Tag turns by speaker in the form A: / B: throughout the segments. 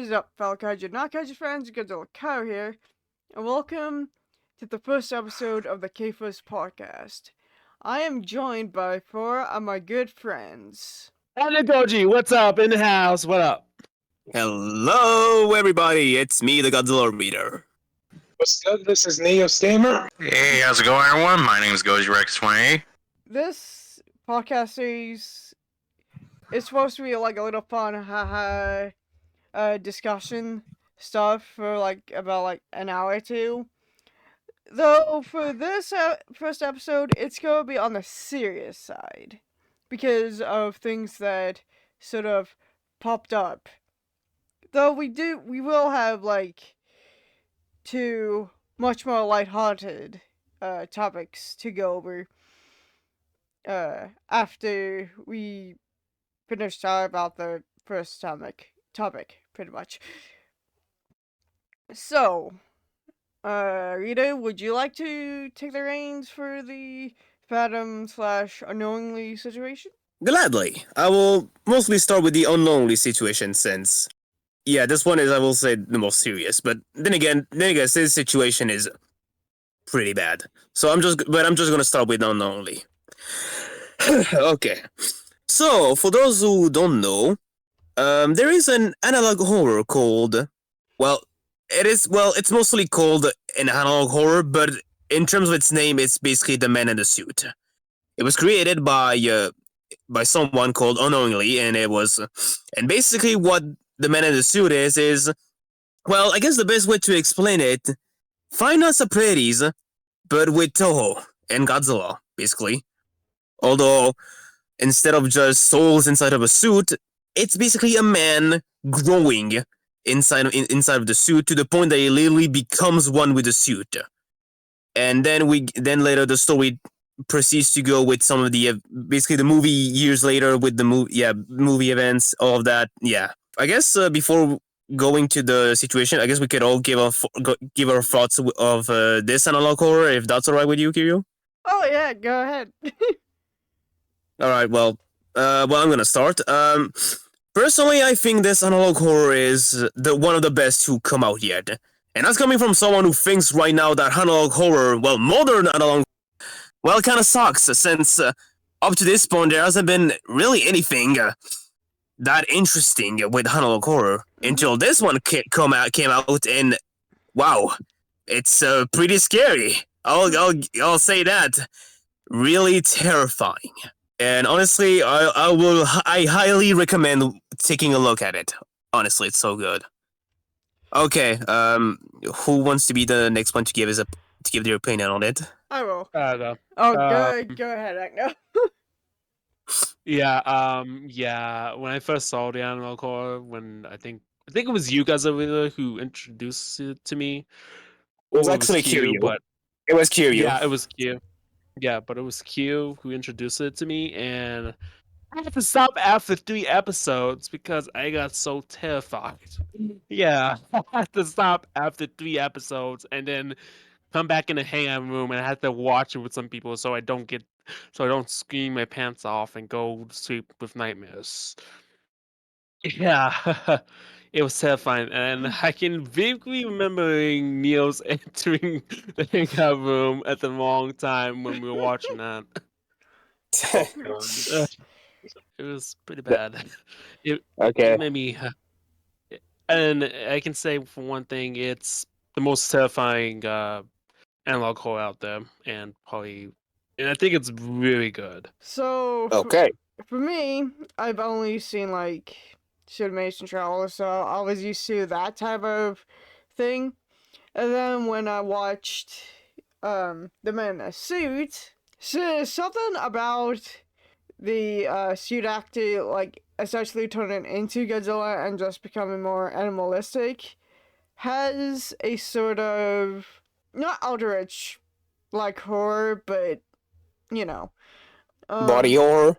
A: is up, fellow kaiju, not kaiju fans? Godzilla Cow here, and welcome to the first episode of the K-First podcast. I am joined by four of my good friends.
B: Anagoji, what's up in the house? What up?
C: Hello, everybody. It's me, the Godzilla Reader.
D: What's up? This is Neo Stamer.
E: Hey, how's it going, everyone? My name is GojiRex28.
A: This podcast series is supposed to be like a little fun, discussion stuff for about an hour or two. Though for this first episode, it's gonna be on the serious side because of things that sort of popped up. Though we will have two much more lighthearted topics to go over after we finish talking about the first topic, pretty much. So, Rita, would you like to take the reins for the Fathom/Unknowingly situation?
C: Gladly. I will mostly start with the unknowingly situation since, this one is, I will say, the most serious. But then again, this situation is pretty bad. So I'm just gonna start with unknowingly. Okay. So, for those who don't know, there is an analog horror called, it's mostly called an analog horror, but in terms of its name, it's basically The Man in the Suit. It was created by someone called Unknowingly, and basically what The Man in the Suit is, well, I guess the best way to explain it, Five Nights at Freddy's, but with Toho and Godzilla, basically. Although, instead of just souls inside of a suit, it's basically a man growing inside of the suit to the point that he literally becomes one with the suit. And then later the story proceeds to go with some of the basically the movie years later with the movie events, all of that. Yeah, I guess before going to the situation, I guess we could all give our thoughts of this analog horror, if that's alright with you, Kiryu.
A: Oh yeah, go ahead.
C: All right, well, I'm gonna start. Personally, I think this analog horror is one of the best to come out yet. And that's coming from someone who thinks right now that analog horror, modern analog, kind of sucks, since up to this point there hasn't been really anything that interesting with analog horror until this one came out, and wow, it's pretty scary. I'll say that. Really terrifying. And honestly, I highly recommend taking a look at it. Honestly, it's so good. Okay, who wants to be the next one to give their opinion on it?
A: I will.
B: No.
A: Oh, go ahead, Agno.
B: When I first saw the analog horror, when I think it was you guys over there who introduced it to me.
C: It was actually Q,
B: but
C: it was Q.
B: Yeah, it was Q. Yeah, but it was Q who introduced it to me, and I had to stop after 3 episodes because I got so terrified. Yeah, I had to stop after 3 episodes and then come back in the hangout room, and I had to watch it with some people so I don't scream my pants off and go to sleep with nightmares. Yeah. It was terrifying, and I can vaguely remembering Neil's entering the hangout room at the wrong time when we were watching that. It was pretty bad. It made me, and I can say for one thing, it's the most terrifying analog horror out there, and I think it's really good.
A: So, for me, I've only seen Mason trailers, so I was used to that type of thing. And then when I watched The Man in the Suit, something about the suit actor essentially turning into Godzilla and just becoming more animalistic has a sort of not eldritch horror, but
C: body horror.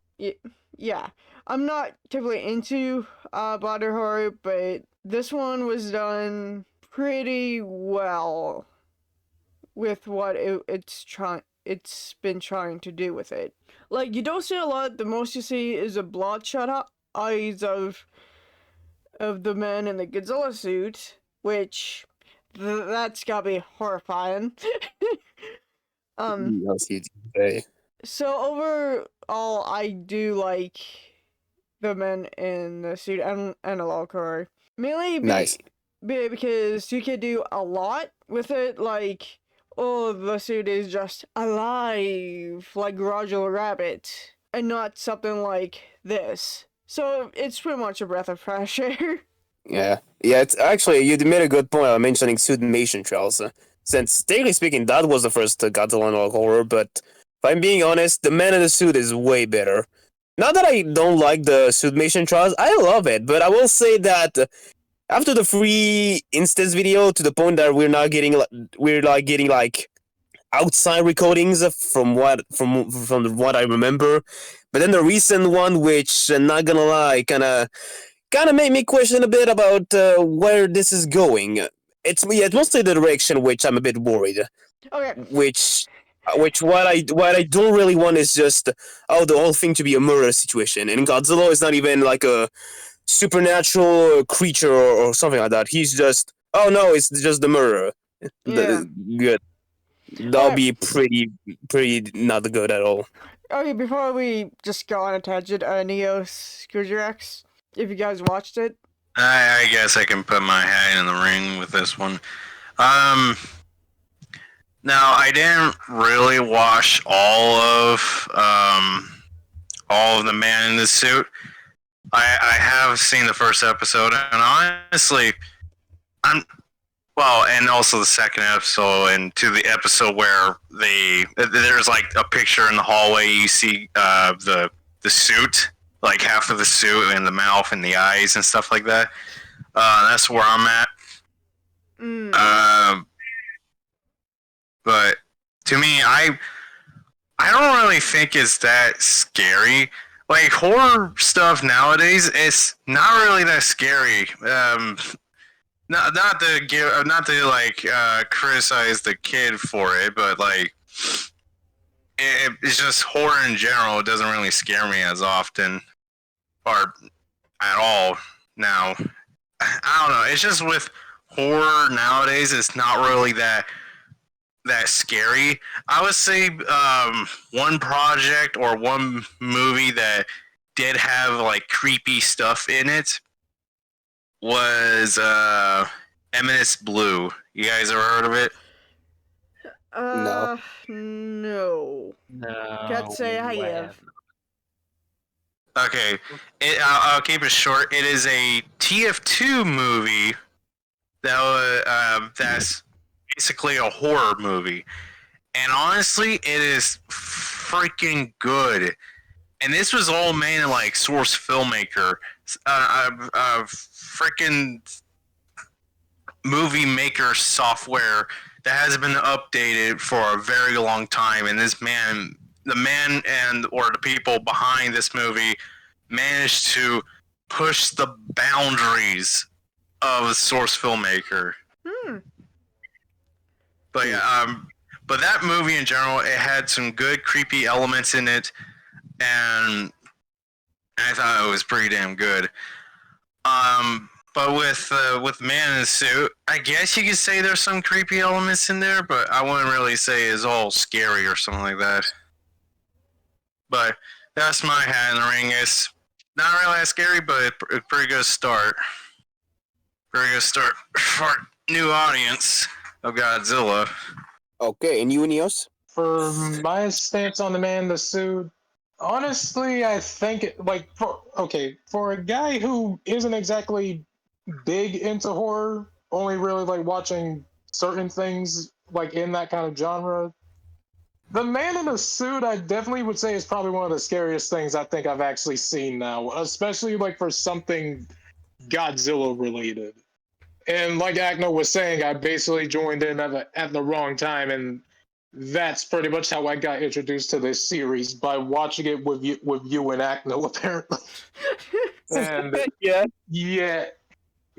A: Yeah. I'm not typically into body horror, but this one was done pretty well with what it's been trying to do with it. You don't see a lot. The most you see is a bloodshot eyes of of the man in the Godzilla suit, which that's gotta be horrifying. um,
C: Yes, you say.
A: so overall, I do like the men in the suit and a log horror. Mainly
C: Nice.
A: because you can do a lot with it, like, oh, the suit is just alive, like Roger Rabbit, and not something like this. So it's pretty much a breath of fresh air.
C: Yeah. Yeah, it's actually, you made a good point mentioning suitmation trials. Since, technically speaking, that was the first Godzilla analog horror, but if I'm being honest, the man in the suit is way better. Not that I don't like the suitmation trials, I love it, but I will say that after the free instance video, to the point that we're like getting like outside recordings from what I remember, but then the recent one, which not gonna lie, kind of made me question a bit about where this is going. It's mostly the direction which I'm a bit worried.
A: Okay.
C: Which what I don't really want is just the whole thing to be a murder situation. And Godzilla is not even like a supernatural creature or something like that. He's just it's just the murderer.
A: Yeah.
C: Good. That'll
A: Okay.
C: be pretty not good at all.
A: Okay, before we just go on a tangent, Neo Scrooger X, if you guys watched it.
E: I guess I can put my hat in the ring with this one. Now I didn't really watch all of the Man in the Suit. I have seen the first episode, and honestly, and also the second episode, and to the episode where there's like a picture in the hallway. You see the suit, like half of the suit, and the mouth and the eyes and stuff like that. That's where I'm at. But to me, I don't really think it's that scary. Like horror stuff nowadays, it's not really that scary. Not to like criticize the kid for it, but like it's just horror in general. It doesn't really scare me as often or at all now. I don't know. It's just with horror nowadays, it's not really that scary. I would say one project or one movie that did have like creepy stuff in it was Eminence Blue. You guys ever heard of it?
A: No.
B: No.
A: Can't say I have.
E: Okay, I'll keep it short. It is a TF2 movie that's basically a horror movie, and honestly, it is freaking good. And this was all made in like Source Filmmaker, freaking movie maker software that has been updated for a very long time. And the people behind this movie managed to push the boundaries of Source Filmmaker. But but that movie in general, it had some good creepy elements in it, and I thought it was pretty damn good. But with Man in the Suit, I guess you could say there's some creepy elements in there, but I wouldn't really say it's all scary or something like that. But that's my hat in the ring. It's not really that scary, but a pretty good start. Pretty good start for a new audience of Godzilla.
C: Okay, and you, Neos?
D: For my stance on the Man in the Suit, honestly, I think for a guy who isn't exactly big into horror, only really like watching certain things like in that kind of genre, the Man in the Suit, I definitely would say, is probably one of the scariest things I think I've actually seen now, especially like for something Godzilla related. And like Agno was saying, I basically joined in at the wrong time, and that's pretty much how I got introduced to this series, by watching it with you and Agno, apparently. And yeah.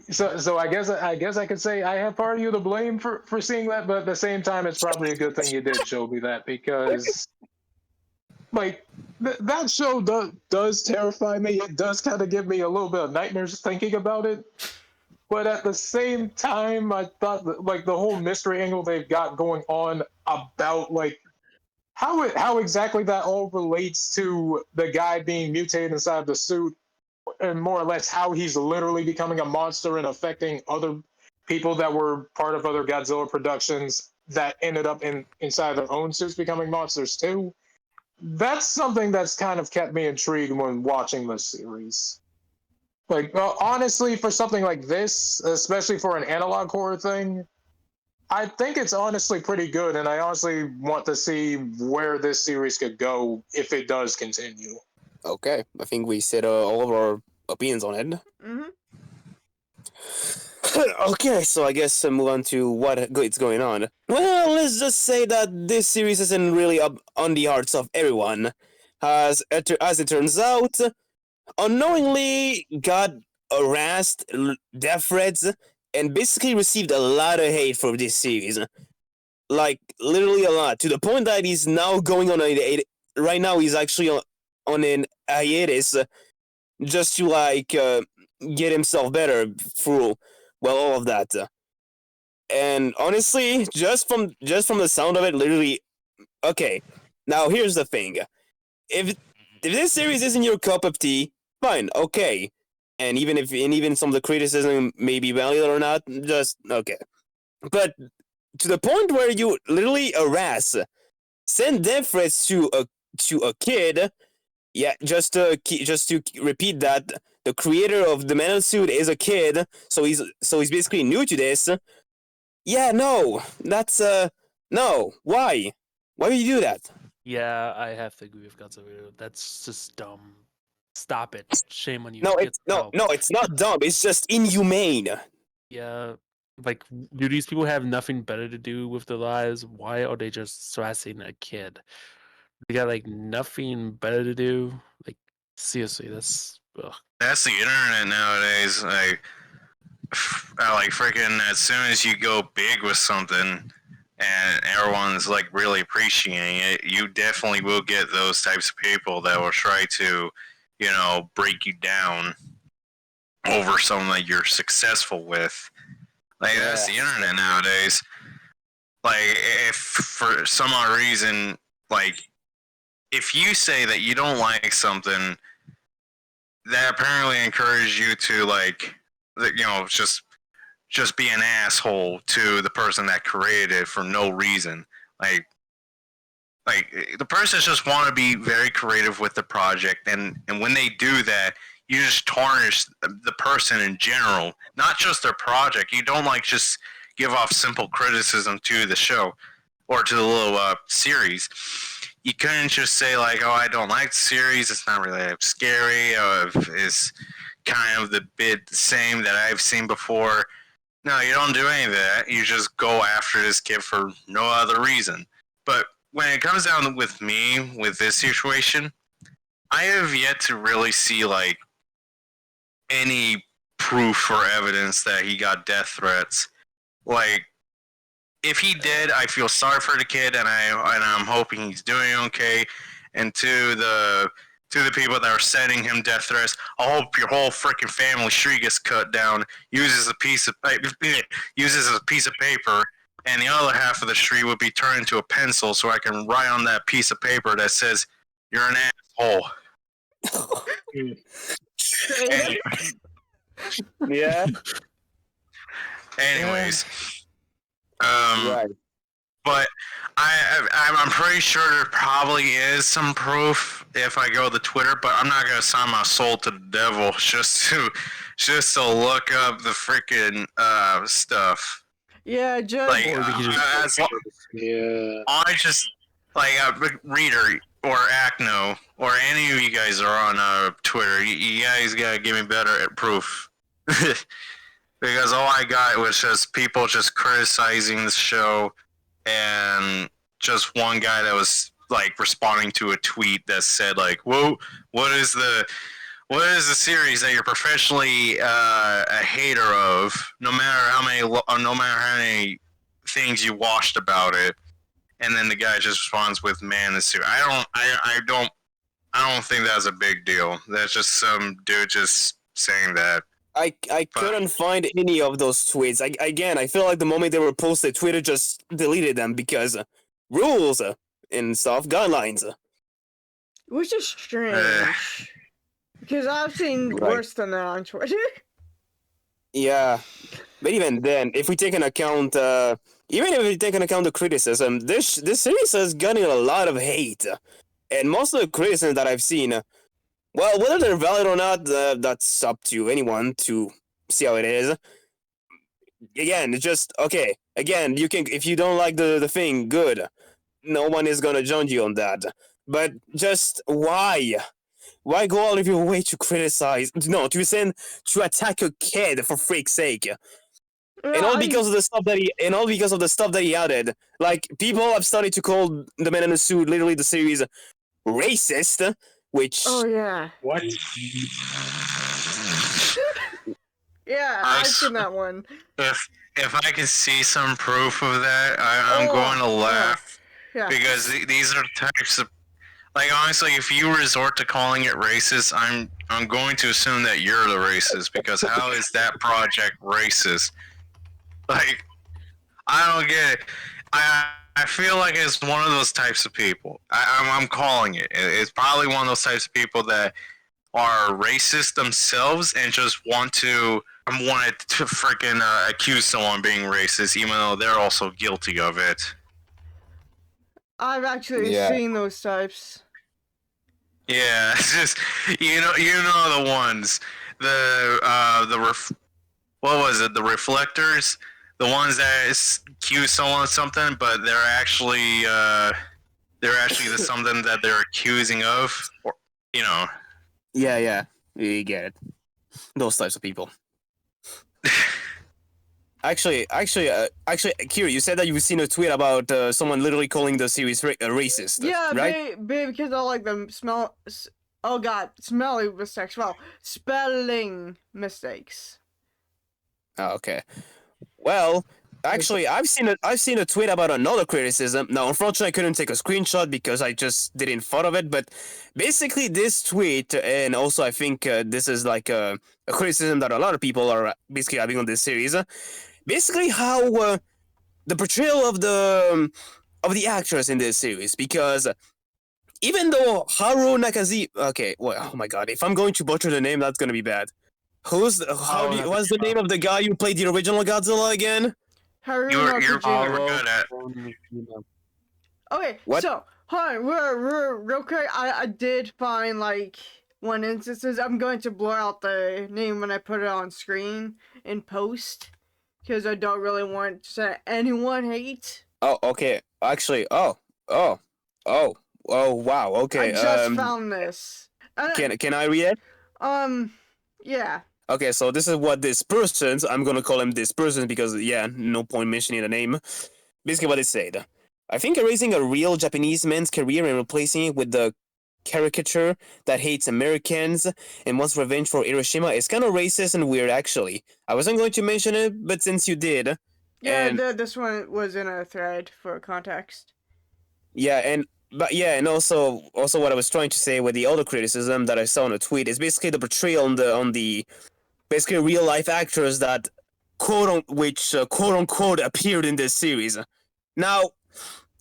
D: So I guess I could say I have part of you to blame for seeing that, but at the same time, it's probably a good thing you did show me that, because like that show does terrify me. It does kind of give me a little bit of nightmares thinking about it. But at the same time, I thought that, like, the whole mystery angle they've got going on about like how exactly that all relates to the guy being mutated inside the suit, and more or less how he's literally becoming a monster and affecting other people that were part of other Godzilla productions that ended up inside their own suits becoming monsters too. That's something that's kind of kept me intrigued when watching this series. Like, honestly, for something like this, especially for an analog horror thing, I think it's honestly pretty good, and I honestly want to see where this series could go if it does continue.
C: Okay, I think we said all of our opinions on it.
A: Mm-hmm.
C: Okay, so I guess move on to what it's going on. Well, let's just say that this series isn't really up on the hearts of everyone. As it turns out, unknowingly got harassed, death threats, and basically received a lot of hate for this series. Like, literally a lot. To the point that he's now going on right now he's actually on an hiatus just to, like, get himself better through, well, all of that. And honestly, just from the sound of it, literally, okay. Now here's the thing: if this series isn't your cup of tea, fine, okay. And even some of the criticism may be valid or not, just okay. But to the point where you literally harass, send death threats to a kid. Yeah, just to repeat that, the creator of the Man Suit is a kid, so he's basically new to this. Yeah, no, that's no. Why? Why would you do that?
B: Yeah, I have to agree with Godzilla Reader. That's just dumb. Stop it. Shame on you.
C: No,
B: Get
C: it's
B: help.
C: no, it's not dumb. It's just inhumane.
B: Yeah, like, do these people have nothing better to do with their lives? Why are they just harassing a kid? They got like nothing better to do. Like, seriously, that's ugh.
E: That's the internet nowadays. Like freaking, as soon as you go big with something and everyone's like really appreciating it, you definitely will get those types of people that will try to, break you down over something that you're successful with. Like, that's the internet nowadays. Like, if for some odd reason, like, if you say that you don't like something, that apparently encourages you to, like, just be an asshole to the person that created it for no reason. Like the person just want to be very creative with the project, and when they do that, you just tarnish the person in general, not just their project. You don't like just give off simple criticism to the show or to the little series. You couldn't just say like, "Oh, I don't like the series. It's not really scary. It's kind of the bit the same that I've seen before." No, you don't do any of that. You just go after this kid for no other reason. But when it comes down with me, with this situation, I have yet to really see like any proof or evidence that he got death threats. Like, if he did, I feel sorry for the kid, and I'm hoping he's doing okay. And to the people that are sending him death threats, I hope your whole freaking family tree gets cut down. Uses a piece of paper, and the other half of the tree would be turned into a pencil, so I can write on that piece of paper that says, "You're an asshole."
C: Yeah.
E: Anyways,
C: Right.
E: but I'm pretty sure there probably is some proof if I go to Twitter, but I'm not gonna sign my soul to the devil just to look up the freaking stuff.
A: Yeah, just
E: Like,
D: Yeah.
E: I just like Reader or Acno or any of you guys are on Twitter. You guys gotta give me better proof. Because all I got was just people just criticizing the show, and just one guy that was like responding to a tweet that said like, "Whoa, what is the series that you're professionally a hater of? No matter how many things you watched about it." and then the guy just responds with "man in the suit." I don't think that's a big deal. That's just some dude just saying that.
C: I couldn't find any of those tweets. I feel like the moment they were posted, Twitter just deleted them because rules and stuff, guidelines.
A: Which is strange. Because I've seen
C: Right.
A: worse than that on Twitter.
C: Yeah, but even then, if we take an account, even if we take an account the criticism, this series has gotten a lot of hate, and most of the criticism that I've seen, well, whether they're valid or not, that's up to anyone to see how it is. Again, it's just okay. Again, you can, if you don't like the thing, good. No one is gonna judge you on that. But just why? Why go all of your way to criticize? No, to attack a kid for freak's sake. And all because of the stuff that he added. Like, people have started to call the Man in the Suit, literally the series, racist, which
A: Oh yeah.
D: What?
A: Yeah, I've seen that one.
E: If I can see some proof of that, I'm going to laugh
A: Yeah.
E: because these are the types of, like, honestly, if you resort to calling it racist, I'm going to assume that you're the racist, because how is that project racist? Like, I don't get it. I feel like it's one of those types of people. I'm calling it. It's probably one of those types of people that are racist themselves and just wanted to freaking accuse someone of being racist, even though they're also guilty of it.
A: I've actually
C: Yeah.
A: seen those types.
E: Yeah, it's just you know the ones, what was it, the reflectors, the ones that accuse someone of something, but they're actually the something that they're accusing of, or you know.
C: yeah, you get it. Those types of people. Actually, Kira, you said that you've seen a tweet about someone literally calling the series racist.
A: Yeah,
C: right?
A: because I like them smelly mistakes. Well, spelling mistakes.
C: Oh, okay. Well, actually, I've seen a tweet about another criticism. Now, unfortunately, I couldn't take a screenshot because I just didn't thought of it. But basically, this tweet, and also I think this is like a criticism that a lot of people are basically having on this series. Basically, how the portrayal of the actors in this series, because even though Haru Nakazima, okay, well, oh my god, if I'm going to butcher the name, that's gonna be bad. What's the name of the guy who played the original Godzilla again?
A: Haru
E: You're
A: Nakajima.
E: good at.
A: Okay,
C: What?
A: so hold on, we're real quick. I did find like one instances. I'm going to blur out the name when I put it on screen in post because I don't really want to say anyone hate.
C: Oh, okay. Actually, oh, wow. Okay.
A: I just found this.
C: Can I read it?
A: Yeah.
C: Okay, so this is what this person's. I'm gonna call him this person because yeah, no point mentioning the name. Basically, what it said. I think erasing a real Japanese man's career and replacing it with the caricature that hates Americans and wants revenge for Hiroshima is kind of racist and weird, actually. I wasn't going to mention it, but since you did,
A: Yeah,
C: and
A: this one was in a thread for context.
C: yeah, and also what I was trying to say with the other criticism that I saw in a tweet is basically the portrayal on the basically real life actors that quote unquote appeared in this series. Now,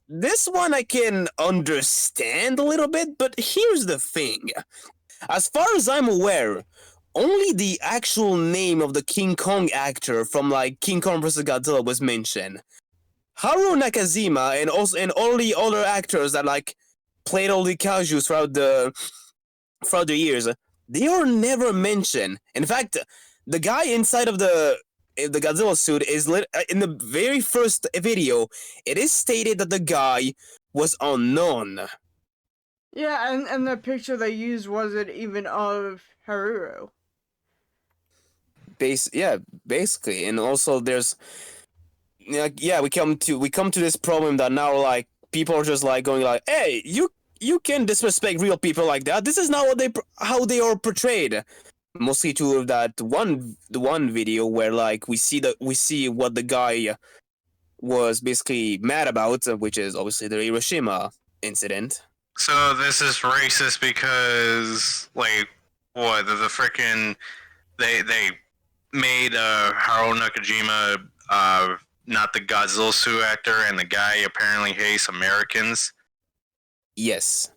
C: this one I can understand a little bit, but here's the thing. As far as I'm aware, only the actual name of the King Kong actor from like King Kong vs. Godzilla was mentioned. Haru Nakajima and all the other actors that like played all the kaijus throughout the years, they are never mentioned. In fact, the guy inside of the Godzilla suit is in the very first video. It is stated that the guy was unknown.
A: Yeah, and the picture they used wasn't even of Haru.
C: Basically, and also there's we come to this problem that now like people are just like going like, hey, you can disrespect real people like that. This is not how they are portrayed. Mostly to that one video where like we see what the guy was basically mad about, which is obviously the Hiroshima incident.
E: So this is racist because, like, what the freaking they made Haruo Nakajima not the Godzilla suit actor, and the guy apparently hates Americans.
C: Yes.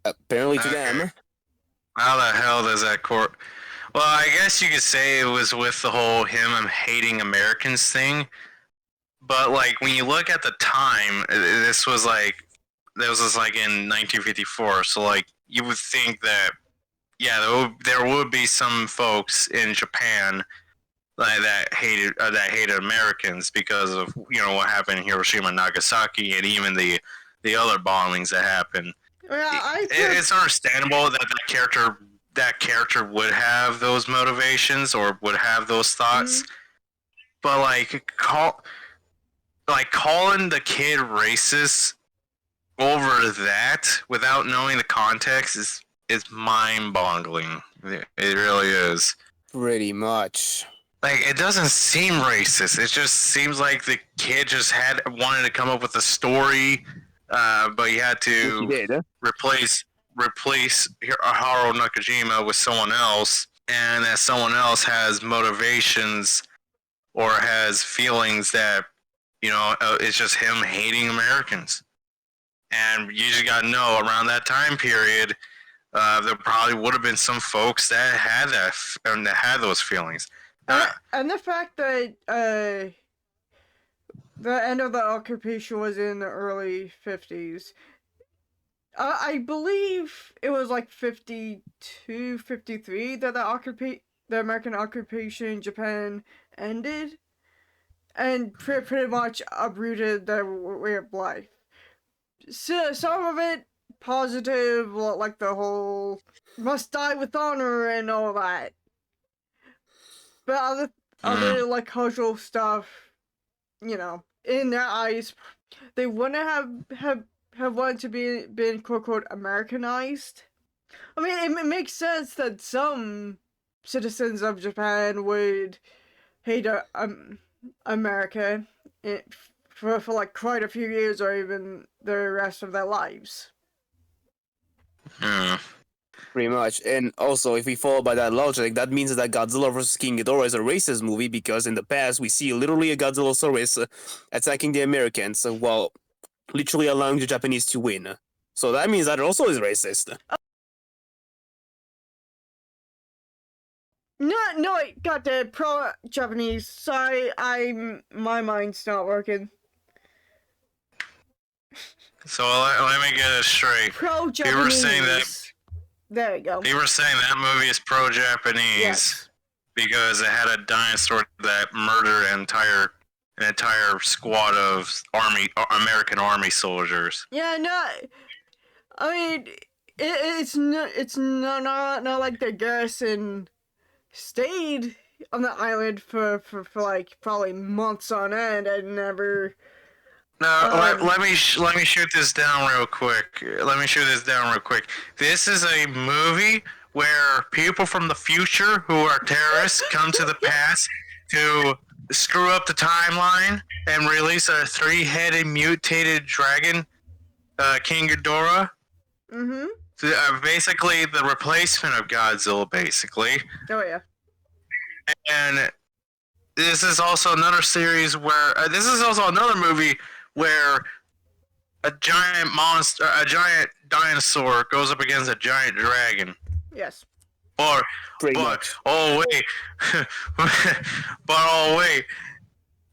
C: Apparently to them.
E: How the hell does that court? Well, I guess you could say it was with the whole him hating Americans thing. But like when you look at the time, this was like in 1954. So like you would think that there would be some folks in Japan that hated Americans because of what happened in Hiroshima and Nagasaki, and even the other bombings that happened.
A: Yeah,
E: it's understandable that character would have those motivations or would have those thoughts, but calling the kid racist over that without knowing the context is mind-boggling. It really is.
C: Pretty much.
E: Like, it doesn't seem racist. It just seems like the kid just wanted to come up with a story, but he had to replace Haruo Nakajima with someone else, and that someone else has motivations or has feelings that it's just him hating Americans. And you just gotta know, around that time period, there probably would have been some folks that had those feelings.
A: And the fact that the end of the occupation was in the early 50s. I believe it was like 52, 53 that the American occupation in Japan ended, and pretty much uprooted their way of life. So, some of it positive, like the whole must die with honor and all that. But other like cultural stuff, in their eyes, they wouldn't have wanted to been quote unquote Americanized. I mean, it makes sense that some citizens of Japan would hate America for like quite a few years or even the rest of their lives.
C: Pretty much. And also, if we follow by that logic, that means that Godzilla vs. King Ghidorah is a racist movie because in the past we see literally a Godzillasaurus attacking the Americans while literally allowing the Japanese to win. So that means that also is racist.
A: No, I got the pro-Japanese. Sorry, my mind's not working.
E: So let me get it straight.
A: Pro-Japanese.
E: You were saying that.
A: There you go.
E: You were saying that movie is pro-Japanese because it had a dinosaur that murdered an entire squad of American army soldiers.
A: Yeah, no. I mean, it's not like the garrison stayed on the island for like probably months on end and never.
E: No, let me shoot this down real quick. This is a movie where people from the future who are terrorists come to the past to screw up the timeline and release a 3-headed mutated dragon, King Ghidorah.
A: Mm-hmm.
E: Basically, the replacement of Godzilla, basically.
A: Oh yeah.
E: And this is also another series where this is also another movie where a giant dinosaur goes up against a giant dragon.
A: Yes.
E: Oh wait,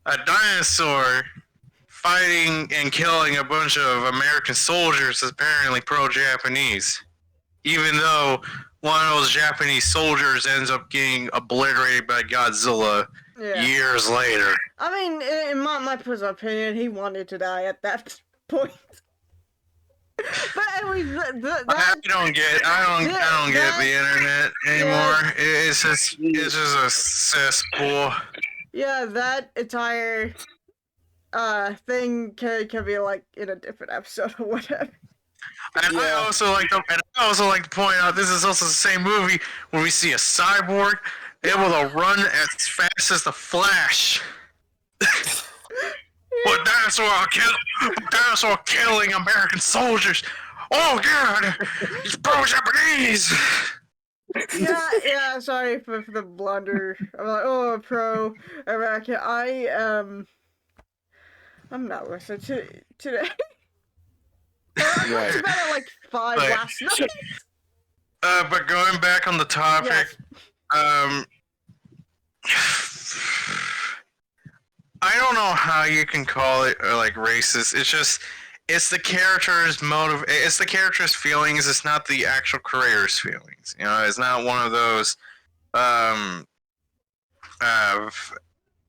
E: a dinosaur fighting and killing a bunch of American soldiers is apparently pro-Japanese, even though one of those Japanese soldiers ends up getting obliterated by Godzilla years later.
A: I mean, in my personal opinion, he wanted to die at that point. But anyways,
E: I don't get the internet anymore. Yeah. It's just a cesspool.
A: Yeah, that entire thing can be like in a different episode or whatever.
E: And I also like to point out this is also the same movie where we see a cyborg able to run as fast as the Flash. But dinosaur killing American soldiers. Oh God, he's pro-Japanese.
A: Yeah. Sorry for the blunder. I'm like, oh, pro American. I'm not listening to today. I went to bed at like 5
E: Like,
A: last night.
E: But going back on the topic,
A: Yes.
E: I don't know how you can call it like racist. It's the character's motive. It's the character's feelings. It's not the actual creator's feelings. You know, it's not one of those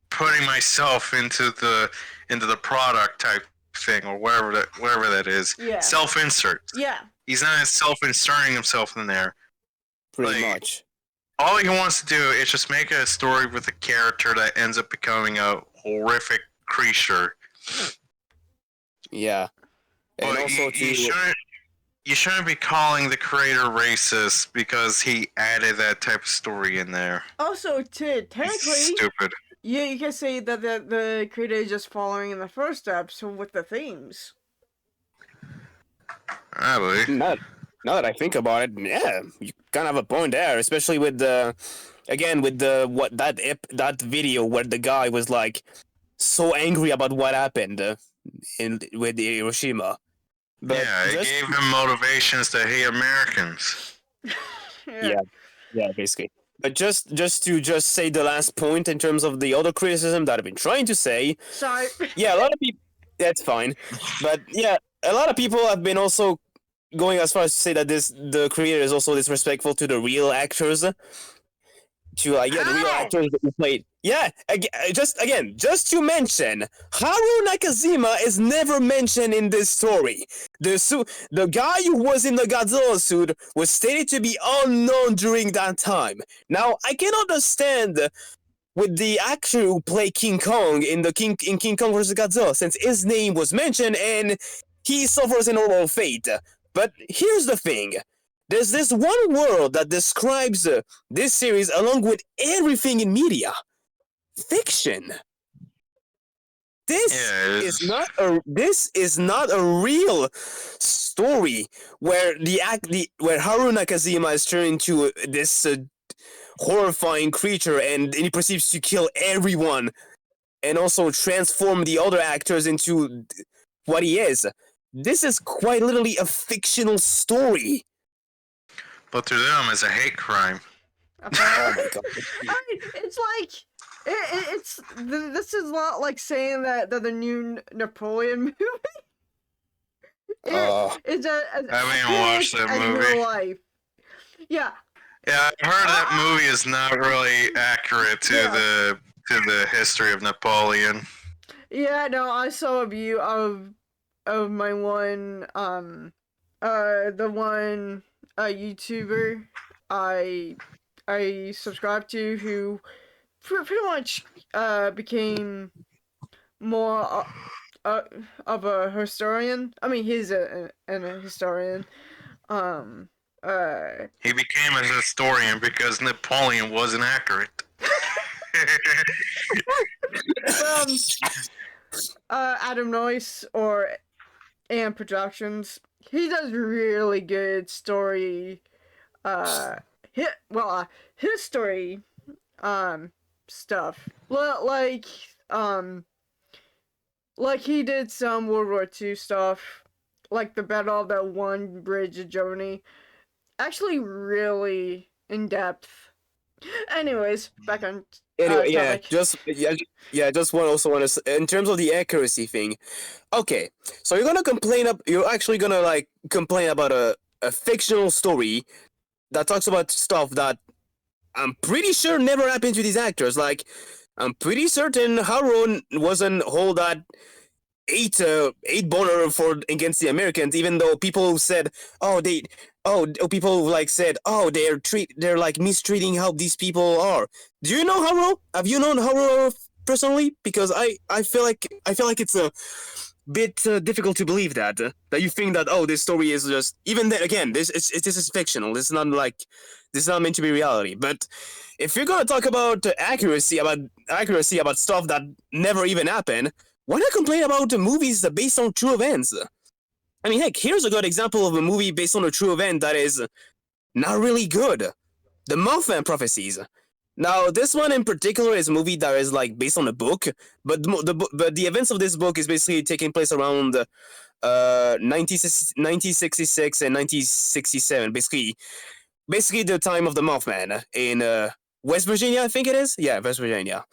E: putting myself into the product type thing or whatever that is.
A: Yeah.
E: Self-insert.
A: Yeah.
E: He's not self-inserting himself in there.
C: Pretty
E: Like,
C: much.
E: All he wants to do is just make a story with a character that ends up becoming a horrific creature.
C: Yeah. And
E: But
C: also
E: you shouldn't be calling the creator racist because he added that type of story in there.
A: Also,
E: It's
A: technically,
E: stupid.
A: you can say that the creator is just following in the first episode with the themes.
E: Probably.
C: now that I think about it, yeah, you kind of have a point there, especially with the that video where the guy was like so angry about what happened with the Hiroshima. But
E: Yeah, it
C: just-
E: gave him motivations to hate Americans.
C: Yeah, basically. But just to say the last point in terms of the other criticism that I've been trying to say,
A: Sorry.
C: yeah, a lot of people. That's fine, but yeah, a lot of people have been also going as far as to say that the creator is also disrespectful to the real actors. To the real
A: How?
C: actors that we played. Yeah, just to mention, Haru Nakajima is never mentioned in this story. The guy who was in the Godzilla suit was stated to be unknown during that time. Now, I can understand with the actor who played King Kong in King Kong vs. Godzilla, since his name was mentioned and he suffers a normal fate. But here's the thing. There's this one word that describes this series along with everything in media. Fiction. This is not a real story where where Haru Nakajima is turned into this horrifying creature and he proceeds to kill everyone and also transform the other actors into what he is. This is quite literally a fictional story.
E: But to them, it's a hate crime.
C: Oh my god.
A: It's like this is not like saying that the new Napoleon movie. It's a
E: I haven't watched that
A: as
E: movie.
A: real life. Yeah.
E: Yeah, I heard that movie is not really accurate to the history of Napoleon.
A: Yeah, no, I saw a view of my one the one YouTuber I subscribed to who pretty much became more of a historian. I mean, he's a historian.
E: He became a historian because Napoleon wasn't accurate.
A: Adam Noyce or AM Productions. He does really good story history stuff. Like he did some World War II stuff, like the Battle of that one bridge of Germany. Actually really in depth. Anyways, back on
C: Anyway,
A: topic.
C: just want to in terms of the accuracy thing. Okay, so you're actually gonna like complain about a fictional story that talks about stuff that I'm pretty sure never happened to these actors. Like, I'm pretty certain Haron wasn't hold that eight boner for against the Americans, even though people said, people like said, they're like mistreating how these people are. Do you know Haro? Have you known Haro personally? Because I feel like it's a bit difficult to believe that you think that this story is just even then again this is fictional. This is not meant to be reality. But if you're gonna talk about accuracy about stuff that never even happened, why not complain about the movies based on true events? I mean, heck, here's a good example of a movie based on a true event that is not really good. The Mothman Prophecies. Now, this one in particular is a movie that is like based on a book, but but the events of this book is basically taking place around 1966 and 1967, basically the time of the Mothman in West Virginia, I think it is. Yeah, West Virginia.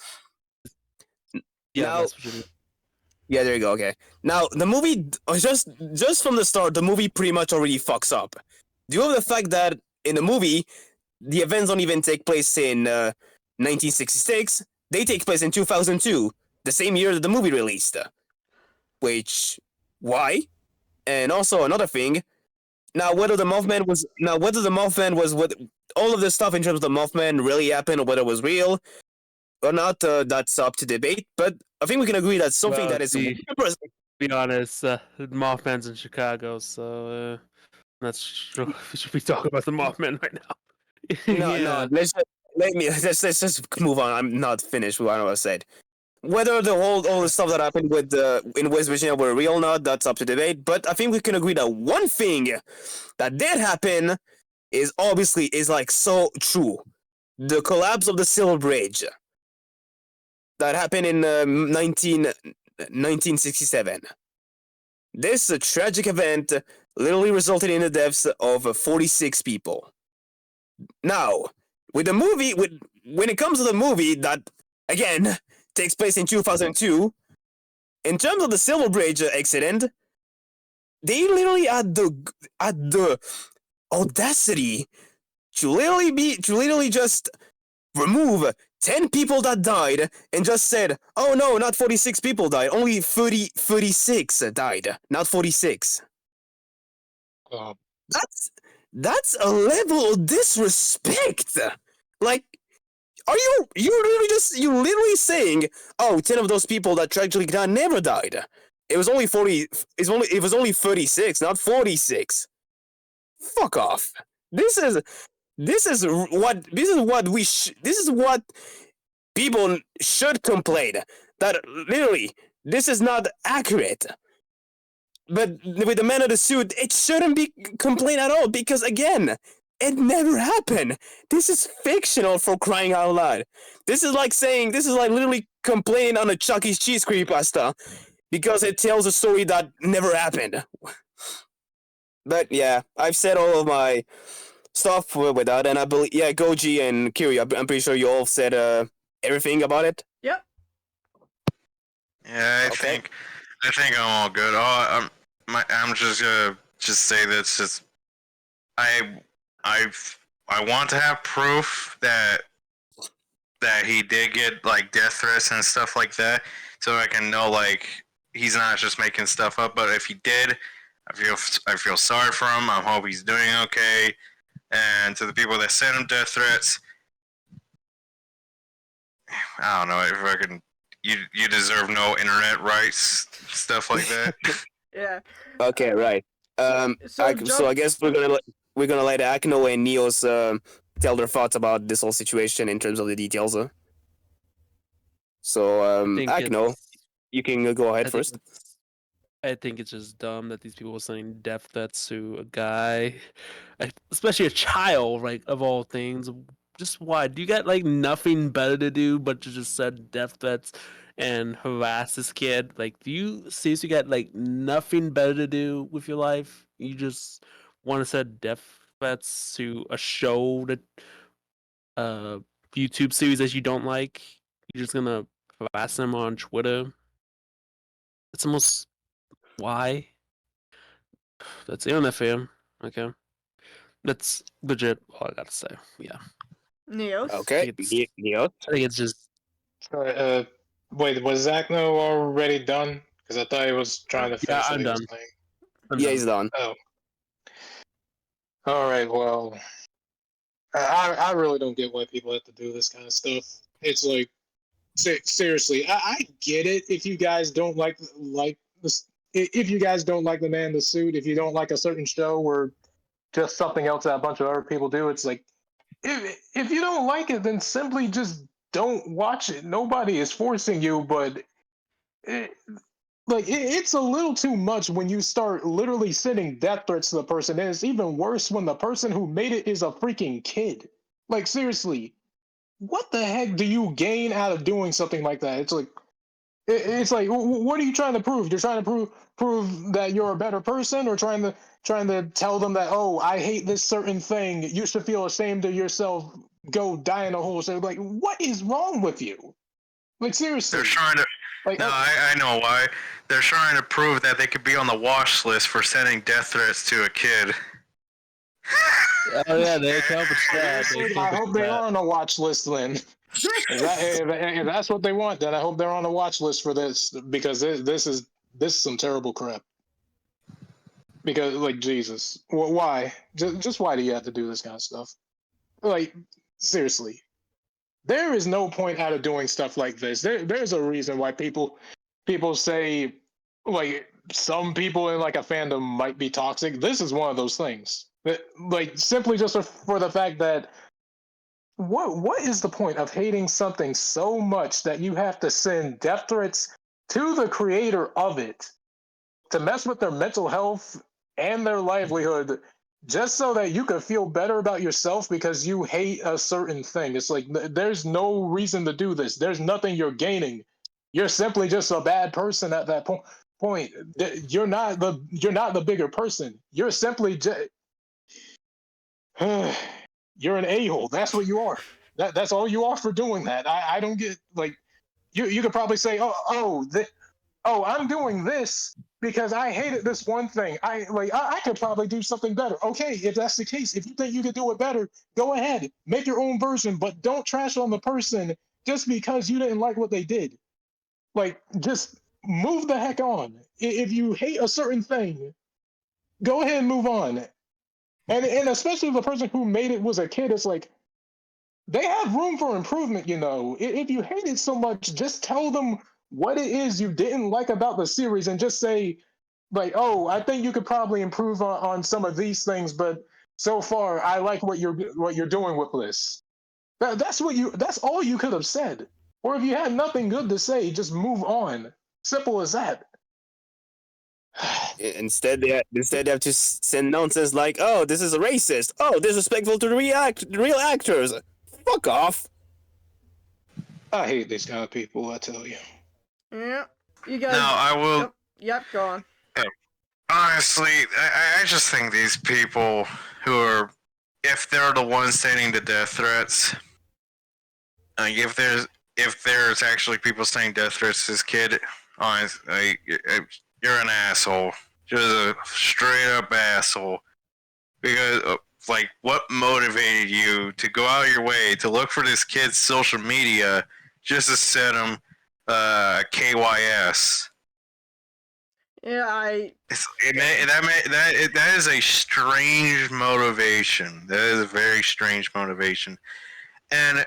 B: Yeah,
C: Now,
B: West Virginia.
C: yeah, there you go. Okay. Now the movie, just from the start, the movie pretty much already fucks up. Due to the fact that in the movie, the events don't even take place in 1966. They take place in 2002, the same year that the movie released. Which, why? And also another thing. Now, whether the Mothman was what all of this stuff in terms of the Mothman really happened or whether it was real or not, that's up to debate. But I think we can agree that something
B: Well,
C: that is
B: be honest, Mothman's in Chicago, so that's we should be talking about the Mothman right now.
C: no,
B: Yeah.
C: let's just move on. I'm not finished with what I said. Whether all the stuff that happened with in West Virginia were real or not, that's up to debate. But I think we can agree that one thing that did happen is like so true. The collapse of the Silver Bridge that happened in 1967. This tragic event literally resulted in the deaths of 46 people. Now, with the movie, when it comes to the movie that again takes place in 2002, in terms of the Silver Bridge accident, they literally had the audacity to literally just remove 10 people that died and just said, oh no, not 46 people died, only 36 died, not 46. That's a level of disrespect. Like, are you literally saying, oh, 10 of those people that tragically died never died? It was only 36, not 46. Fuck off. This is what people should complain, that literally this is not accurate. But with the man of the suit, it shouldn't be complained at all, because again, it never happened. This is fictional, for crying out loud. This is like literally complaining on a Chuck E. Cheese creepypasta because it tells a story that never happened. But yeah, I've said all of my stuff with that, and I believe, yeah, Goji and Kiri, I'm pretty sure you all said everything about it.
A: Yep.
E: Yeah, I
C: Okay.
E: think I'm all good. I'm just gonna say this. Just I want to have proof that he did get like death threats and stuff like that, so I can know like he's not just making stuff up. But if he did, I feel sorry for him. I hope he's doing okay. And to the people that sent him death threats, I don't know if I can. You deserve no internet rights, stuff like that.
A: Yeah.
C: Okay, right. So I guess we're gonna let Akno and Neos tell their thoughts about this whole situation in terms of the details. So Akno, you can go ahead first.
B: I think it's just dumb that these people are sending death threats to a guy, especially a child, like, of all things. Just why? Do you got like nothing better to do but to just send death threats and harass this kid? Like, do you seriously got like nothing better to do with your life? You just want to send death threats to a show that YouTube series that you don't like? You're just gonna harass them on Twitter? It's almost, why? That's the internet fam. Okay. That's legit all I gotta say. Yeah.
A: Neos.
C: Okay, Neos.
B: I think it's just
D: Wait, was Zachno already done? Because I thought he was trying to finish
B: yeah,
D: what
B: I'm
D: he was
B: done.
D: saying.
C: Yeah, he's done.
D: Oh. All right. Well, I really don't get why people have to do this kind of stuff. It's like, seriously, I get it if you guys don't like this. If you guys don't like the man in the suit, if you don't like a certain show or just something else that a bunch of other people do, it's like, if you don't like it, then simply just don't watch it. Nobody is forcing you, but like it's a little too much when you start literally sending death threats to the person, and it's even worse when the person who made it is a freaking kid. Like seriously, what the heck do you gain out of doing something like that? It's like it's like what are you trying to prove? You're trying to prove that you're a better person, or trying to tell them that, oh, I hate this certain thing, you should feel ashamed of yourself, go die in a hole. So like, what is wrong with you? Like seriously,
E: They're trying to.
D: like
E: No, I know why. They're trying to prove that they could be on the watch list for sending death threats to a kid.
B: Oh yeah, they accomplished that. They
D: I
B: accomplished
D: hope they
B: that.
D: are on the watch list then. If that's what they want, then I hope they're on the watch list for this, because this is some terrible crap. Because like Jesus, why? Just why do you have to do this kind of stuff? Like seriously, there is no point out of doing stuff like this. There's a reason why people say, like, some people in like a fandom might be toxic. This is one of those things. Like simply just for the fact that what is the point of hating something so much that you have to send death threats to the creator of it to mess with their mental health and their livelihood, just so that you could feel better about yourself because you hate a certain thing? It's like there's no reason to do this. There's nothing you're gaining. You're simply just a bad person at that point. You're not the bigger person. You're simply just you're an a-hole. That's what you are. That's all you are for doing that. I don't get, like, you could probably say, I'm doing this because I hated this one thing. I could probably do something better. Okay, if that's the case, if you think you could do it better, go ahead, make your own version, but don't trash on the person just because you didn't like what they did. Like, just move the heck on. If you hate a certain thing, go ahead and move on. And especially if the person who made it was a kid, it's like, they have room for improvement, you know. If you hate it so much, just tell them what it is you didn't like about the series, and just say, like, oh, I think you could probably improve on some of these things, but so far I like what you're doing with this. That's all you could have said. Or if you had nothing good to say, just move on. Simple as that.
C: Instead, they have to send nonsense like, "Oh, this is a racist. Oh, disrespectful to the real actors." Fuck off.
D: I hate these kind of people, I tell you.
A: Yeah. You guys.
E: No, I will.
A: Yep, go on.
E: Honestly, I just think these people who are, if they're the ones sending the death threats, like if there's actually people saying death threats to this kid, honestly, you're an asshole. Just a straight up asshole. Because, like, what motivated you to go out of your way to look for this kid's social media just to send him KYS?
A: Yeah,
E: That is a strange motivation. That is a very strange motivation, and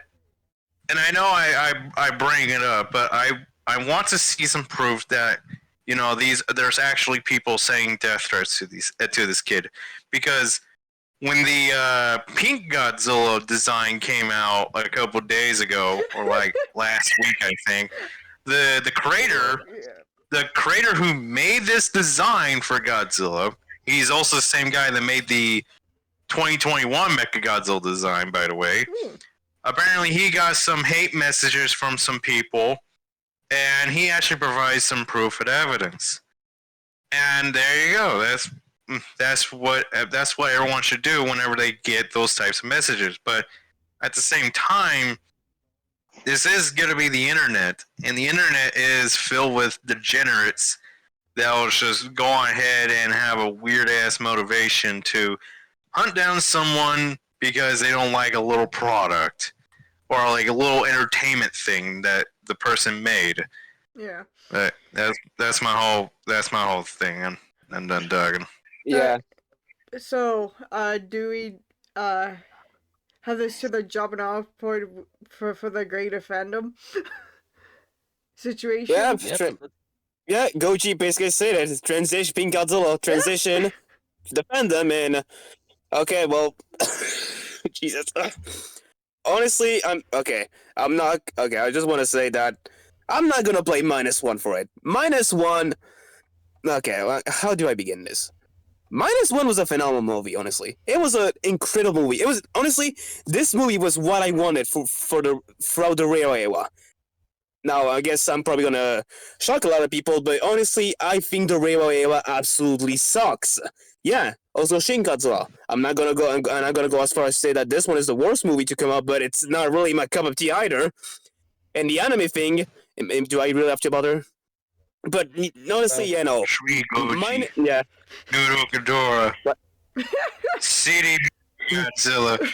E: I know I bring it up, but I want to see some proof that, you know, there's actually people saying death threats to this kid, because when the pink Godzilla design came out like a couple days ago, or like last week, I think, the creator who made this design for Godzilla, he's also the same guy that made the 2021 Mechagodzilla design, by the way. Apparently, he got some hate messages from some people, and he actually provides some proof and evidence. And there you go. That's what everyone should do whenever they get those types of messages. But at the same time, this is going to be the internet, and the internet is filled with degenerates that will just go on ahead and have a weird ass motivation to hunt down someone because they don't like a little product or like a little entertainment thing that the person made.
A: Yeah.
E: But that's my whole thing. I'm done talking.
C: Yeah.
A: So, do we have this to the jumping off point for the greater fandom situation?
C: Yeah, Goji basically said it. Transition, Pink Godzilla, transition to the fandom, and okay, well, Jesus. Honestly, I'm not okay. I just want to say that I'm not gonna play -1 for it. -1. Okay, well, how do I begin this? -1 was a phenomenal movie. Honestly, it was an incredible movie. It was honestly, this movie was what I wanted throughout the railway era. Now, I guess I'm probably gonna shock a lot of people, but honestly, I think the railway era absolutely sucks. Yeah. Also, Shin Godzilla. I'm not gonna go as far as say that this one is the worst movie to come up, but it's not really my cup of tea either. And the anime thing, do I really have to bother? But honestly, yeah, no.
E: Sweet
C: Mine,
E: Goji,
C: yeah.
E: Noodle Ghidorah,
C: What?
E: City Godzilla.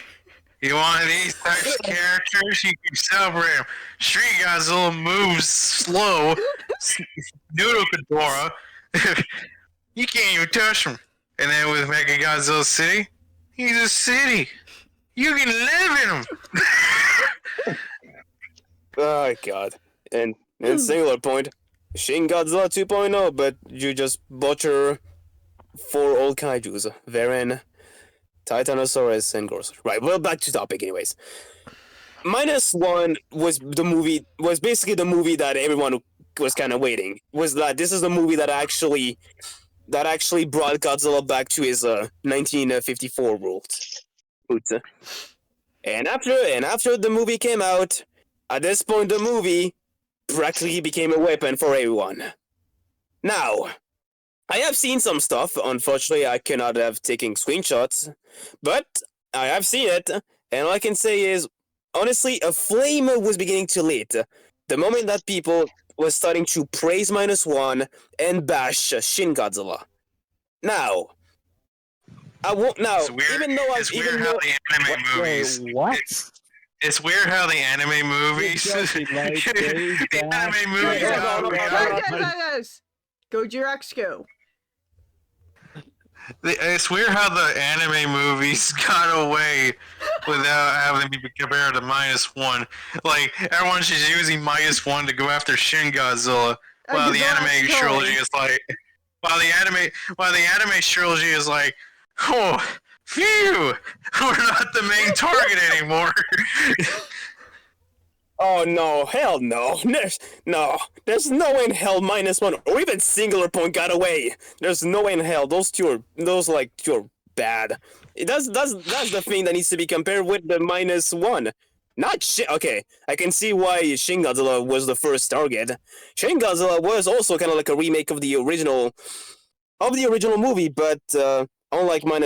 E: You want these types of characters? You can celebrate them. Street Godzilla moves slow. Noodle Ghidorah, you can't even touch him. And then with Mega Godzilla City, he's a city. You can live in him.
C: Oh god. And singular point, Shin Godzilla 2.0, but you just butcher 4 old kaijus, Varen, Titanosaurus, and Gross. Right, well, back to topic anyways. -1 was basically the movie that everyone was kind of waiting. Was that this is the movie that actually brought Godzilla back to his 1954 roots. And after the movie came out, at this point the movie practically became a weapon for everyone. Now, I have seen some stuff. Unfortunately, I cannot have taken screenshots, but I have seen it, and all I can say is, honestly, a flame was beginning to lit the moment that people were starting to praise -1 and bash Shin Godzilla. Now, I won't now.
E: It's weird.
C: Even though
E: It's weird how the anime movies.
B: What?
E: It's weird how the anime movies.
B: joking, right?
E: The anime movies.
C: Yeah,
E: got
C: no,
E: me
C: no,
E: out.
A: Yes. Go G-Rex, go.
E: It's weird how the anime movies got away without having to be compared to -1. Like everyone's just using -1 to go after Shin Godzilla, while the anime trilogy is like, while the anime trilogy is like, oh, phew, we're not the main target anymore.
C: Oh no, hell no. There's no way in hell -1 or even singular point got away. There's no way in hell. Those two are bad. That's the thing that needs to be compared with the -1. Not shit. Okay, I can see why Shin Godzilla was the first target. Shin Godzilla was also kind of like a remake of the original movie, but unlike -1,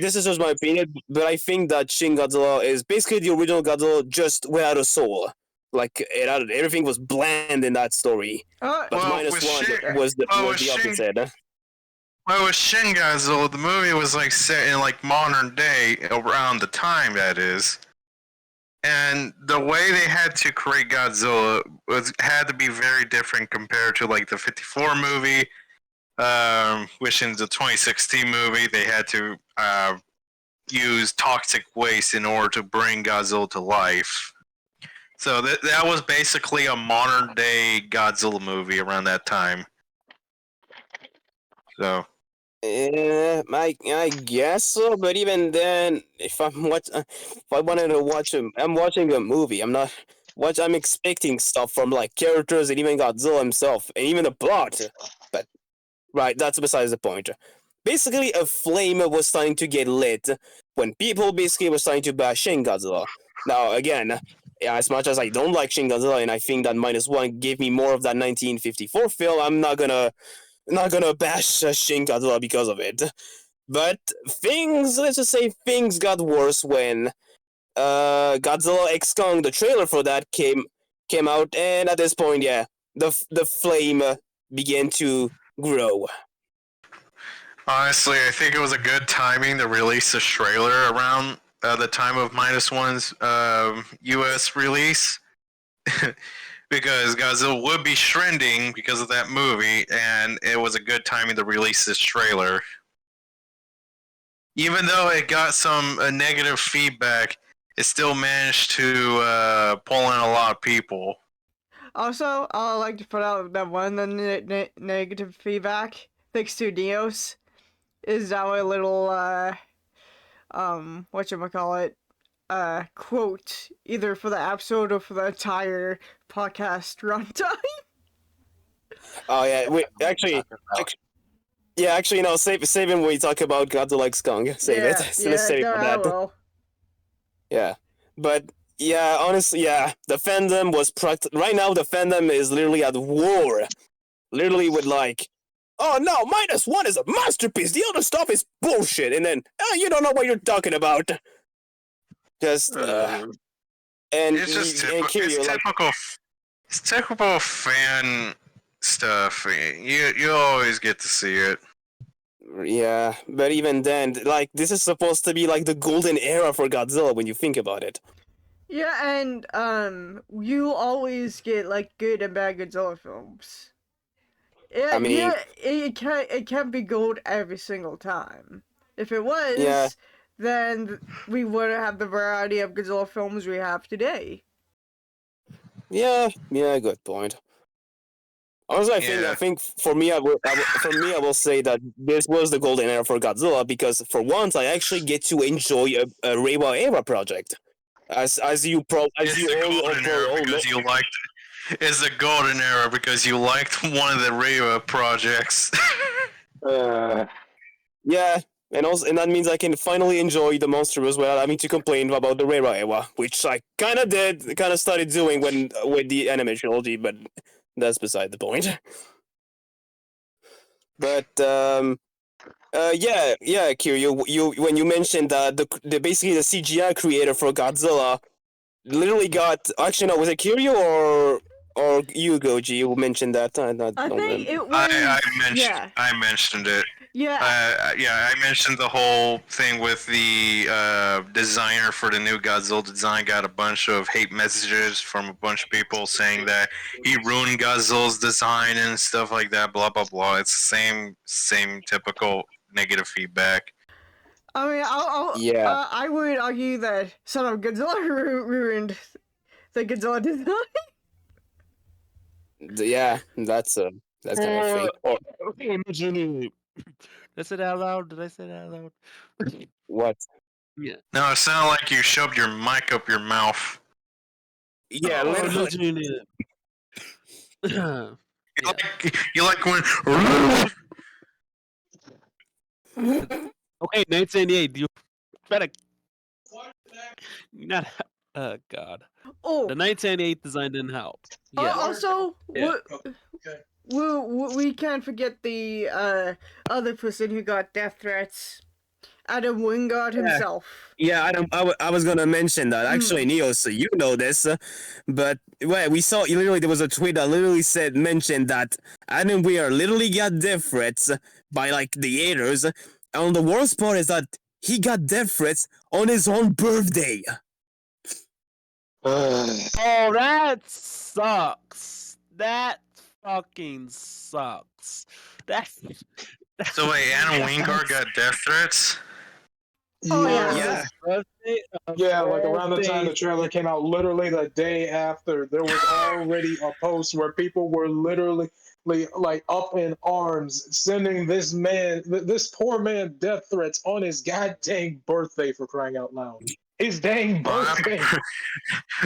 C: this is just my opinion, but I think that Shin Godzilla is basically the original Godzilla just without a soul. Like everything was bland in that story, but
E: Well,
C: -1 was the opposite.
E: Well, with Shin Godzilla, the movie was like set in like modern day, around the time that is, and the way they had to create Godzilla had to be very different compared to like the '54 movie, which in the 2016 movie they had to use toxic waste in order to bring Godzilla to life. So that was basically a modern day Godzilla movie around that time. So.
C: I guess so, but even then, if I wanted to watch I'm watching a movie. I'm expecting stuff from like characters and even Godzilla himself, and even the plot. But right, that's besides the point. Basically, a flame was starting to get lit when people basically were starting to bash Shin Godzilla. Now, again, as much as I don't like Shin Godzilla, and I think that -1 gave me more of that 1954 film, I'm not gonna bash Shin Godzilla because of it. But let's just say things got worse when Godzilla X Kong, the trailer for that came out, and at this point, yeah, the flame began to grow.
E: Honestly, I think it was a good timing to release the trailer around the time of -1's U.S. release. Because Godzilla would be trending because of that movie, and it was a good timing to release this trailer. Even though it got some negative feedback, it still managed to pull in a lot of people.
A: Also, I like to put out that one of the negative feedback, thanks to Neos, is our little, whatchamacallit, quote either for the episode or for the entire podcast runtime.
C: Oh yeah, wait. Actually, no. Save him when we talk about Godzilla X Kong. Save it.
A: Yeah,
C: Let's
A: yeah,
C: save it
A: no,
C: for
A: I
C: that.
A: will.
C: Yeah, but yeah, honestly, yeah, the fandom was right now. The fandom is literally at war, literally with like, oh no, -1 is a masterpiece. The other stuff is bullshit, and then you don't know what you're talking about. Just and
E: It's just
C: and Kiryu, like,
E: it's typical fan stuff. You always get to see it.
C: yeah, but even then, like, this is supposed to be like the golden era for Godzilla when you think about it.
A: Yeah, and you always get like good and bad Godzilla films. Yeah,
C: I mean,
A: it can't be gold every single time. If it was,
C: Yeah.
A: then we wouldn't have the variety of Godzilla films we have today.
C: yeah, good point. Honestly, I think for me, I will say that this was the golden era for Godzilla because for once I actually get to enjoy a Reiwa era project, as you all know.
E: because you liked. It's the golden era because you liked one of the Reiwa projects.
C: Yeah, and that means I can finally enjoy the monsters without having to complain about the Reiwa era, which I kind of started doing when with the anime trilogy, but that's beside the point. But yeah, Kiryu, you when you mentioned that the basically the CGI creator for Godzilla literally got, actually no, was it Kiryu or you, Goji, who mentioned that? I don't
A: I think
C: remember.
A: it was.
E: I mentioned it.
A: Yeah.
E: I mentioned the whole thing with the designer for the new Godzilla design got a bunch of hate messages from a bunch of people saying that he ruined Godzilla's design and stuff like that. Blah blah blah. It's the same typical negative feedback.
A: I mean, I would argue that Son of Godzilla ruined the Godzilla design.
C: Yeah, that's kind of a thing.
B: Did I say that out loud? Did I say that out loud?
C: What?
B: Yeah.
E: No, it sounded like you shoved your mic up your mouth.
C: Yeah, literally.
E: You like when.
B: Okay, 1978. You better. Not. Oh God.
A: Oh.
B: The 1988 design didn't help. Yeah.
A: Also,
B: Yeah.
A: we can't forget the other person who got death threats. Adam Wingard himself.
C: Yeah, I was gonna mention that. Actually, Neo, so you know this, but well, we saw literally there was a tweet that literally mentioned that Adam Weir literally got death threats by like the haters, and the worst part is that he got death threats on his own birthday.
B: Oh, that sucks. That fucking sucks.
E: So wait, Adam Wingard got death threats?
A: Oh yeah.
D: Yeah, like around the time the trailer came out, literally the day after, there was already a post where people were literally like up in arms, sending this poor man death threats on his goddamn birthday, for crying out loud. His dang birthday.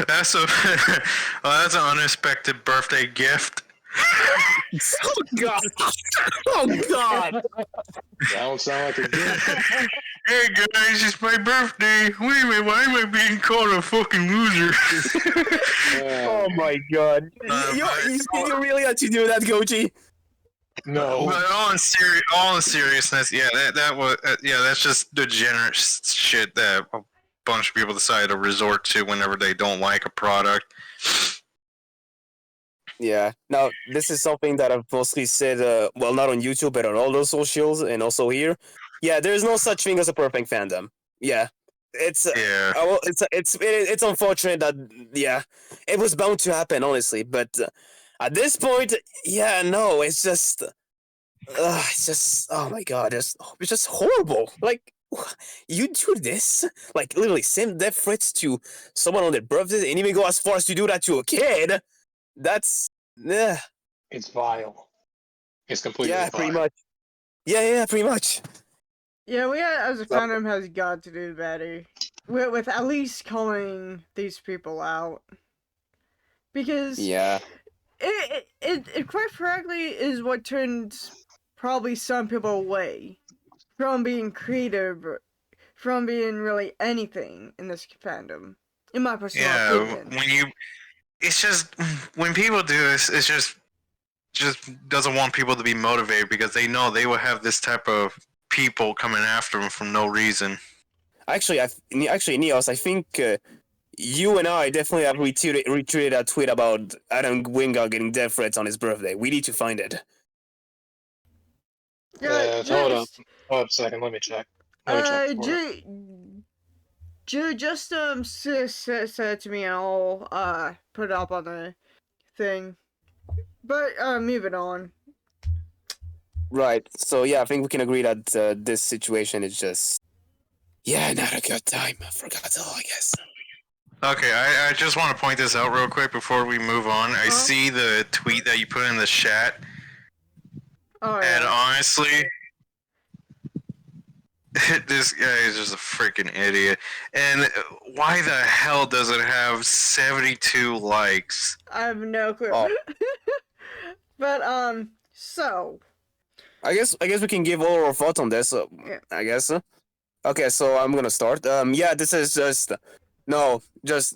E: That's an unexpected birthday gift.
C: Oh God! Oh God!
D: That don't sound like a gift.
E: Hey guys, it's my birthday. Wait a minute, why am I being called a fucking loser?
C: Oh my God! You really had to do that, Goji?
D: No.
E: But all in seriousness, yeah, that was that's just degenerate shit that a bunch of people decide to resort to whenever they don't like a product.
C: Yeah. Now, this is something that I've mostly said, well, not on YouTube, but on all those socials, and also here. Yeah, there's no such thing as a perfect fandom. Yeah. It's well, it's unfortunate that it was bound to happen, honestly. But at this point, no, it's just oh my God, it's just horrible. Like, you do this, like literally send death threats to someone on their birthday, and even go as far as to do that to a kid. That's
D: It's vile. It's completely vile.
C: pretty much. Yeah, pretty much.
A: Yeah, we as a fandom has got to do better. with at least calling these people out, because
C: Yeah.
A: it quite frankly is what turns probably some people away from being creative, from being really anything in this fandom. In my personal
E: Yeah,
A: opinion.
E: it's just when people do this, it's just doesn't want people to be motivated because they know they will have this type of people coming after them for no reason.
C: Actually, Neos, I think you and I definitely have retweeted a tweet about Adam Wingard getting death threats on his birthday. We need to find it.
A: Yeah,
D: Hold on.
A: just
D: Hold on a second. Let me check. Let me check for it.
A: just say it to me and I'll put it up on the thing. But moving on.
C: Right. So yeah, I think we can agree that this situation is just not a good time for Godzilla, I guess.
E: Okay, I just want to point this out real quick before we move on. I see the tweet that you put in the chat, and honestly, this guy is just a freaking idiot. And why the hell does it have 72 likes?
A: I have no clue.
C: Oh.
A: But so
C: I guess we can give all our thoughts on this.
A: Yeah.
C: I guess. Okay, so I'm gonna start. Yeah, this is just no. This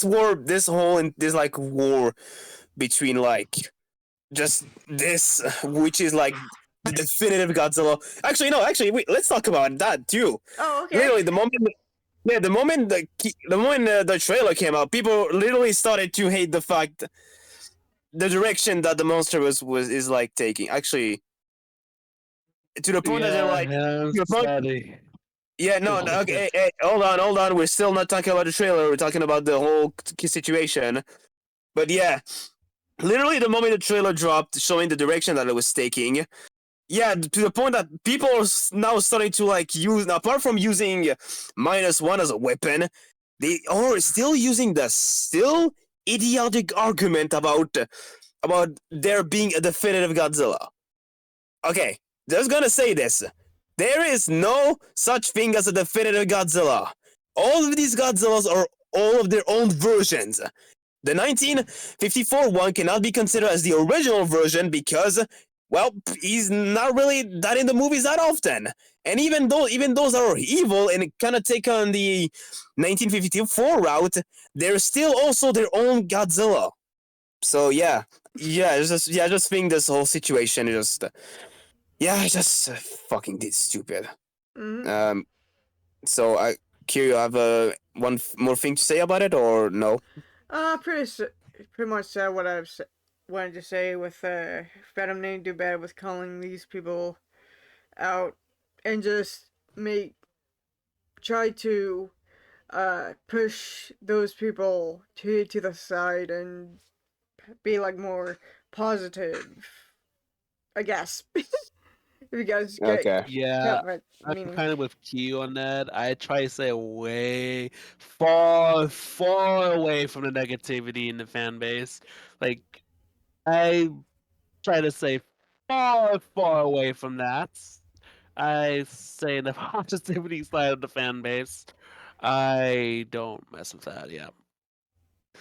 C: war, this like war between like just this, which is like the definitive Godzilla. Actually, no. Actually, wait. Let's talk about that too.
A: oh okay.
C: Literally, the moment the trailer came out, people literally started to hate the direction that the monster is like taking. Actually, to the point that they're like, yeah, no, okay, hey, hold on. We're still not talking about the trailer. We're talking about the whole situation. But yeah, literally the moment the trailer dropped, showing the direction that it was taking, yeah, to the point that people are now starting to like use, apart from using -1 as a weapon, they are still using the still idiotic argument about there being a definitive Godzilla. Okay, just gonna say this. There is no such thing as a definitive Godzilla. All of these Godzillas are all of their own versions. The 1954 one cannot be considered as the original version because, well, he's not really that in the movies that often. And even those that are evil and kind of take on the 1954 route, they're still also their own Godzilla. So yeah, I just think this whole situation is just fucking stupid.
A: Mm-hmm.
C: So Kiryu, have one more thing to say about it, or no?
A: Pretty much said what I've wanted to say with Venom needing to do better with calling these people out and just try to push those people to the side and be like more positive, I guess. If you guys get
C: Okay.
B: Yeah,
A: my
B: I'm
A: meaning.
B: kind of with Q on that. I try to stay way far, far away from the negativity in the fan base. Like, I try to stay far, far away from that. I say the positivity side of the fan base. I don't mess with that. Yeah.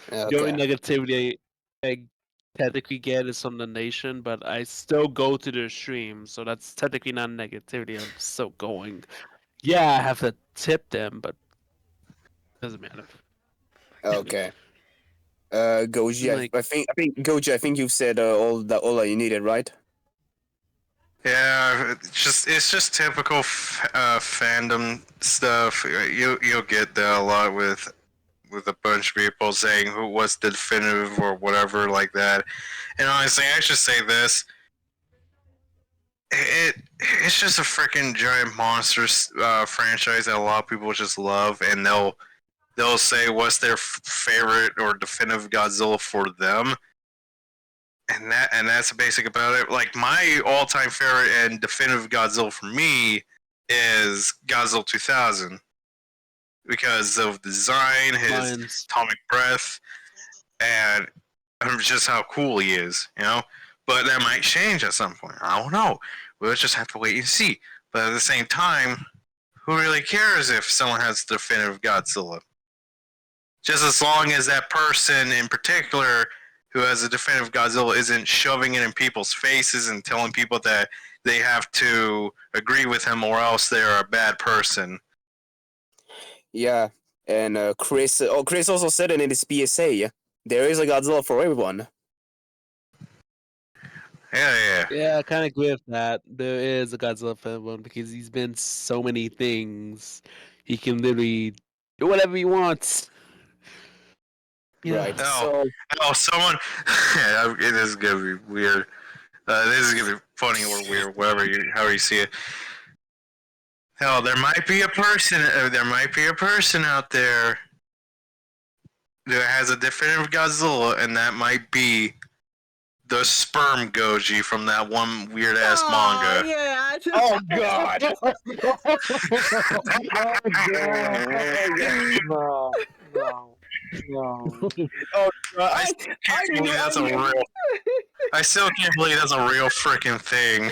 B: The only
C: Okay.
B: negativity I technically get is from the nation, but I still go to their stream, so that's technically not negativity. I'm still going. Yeah, I have to tip them, but doesn't matter.
C: Okay. Goji,
B: Like,
C: I think Goji, I think you've said all that you needed, right?
E: Yeah, it's just typical fandom stuff. You'll get that a lot with a bunch of people saying what's the definitive or whatever like that. And honestly, I should say this: it's just a freaking giant monster franchise that a lot of people just love, and they'll say what's their favorite or definitive Godzilla for them. And that's the basic about it. Like my all-time favorite and definitive Godzilla for me is Godzilla 2000 because of the design, his atomic breath, and just how cool he is. But that might change at some point. I don't know. We'll just have to wait and see. But at the same time, who really cares if someone has the definitive Godzilla? Just as long as that person in particular who has a definitive Godzilla isn't shoving it in people's faces and telling people that they have to agree with him or else they're a bad person.
C: Yeah, and Chris also said it in his PSA. There is a Godzilla for everyone.
E: Yeah.
B: Yeah, I kind of agree with that. There is a Godzilla fan one because he's been so many things. He can literally do whatever he wants. Yeah.
C: Right.
E: Oh, someone. This is gonna be weird. This is gonna be funny or weird, however you see it. Hell, there might be a person out there that has a definitive Godzilla, and that might be the sperm Goji from that one weird ass manga.
A: Yeah.
C: Oh God!
D: Oh god! No.
C: Oh God!
E: I still can't believe that's a real freaking thing.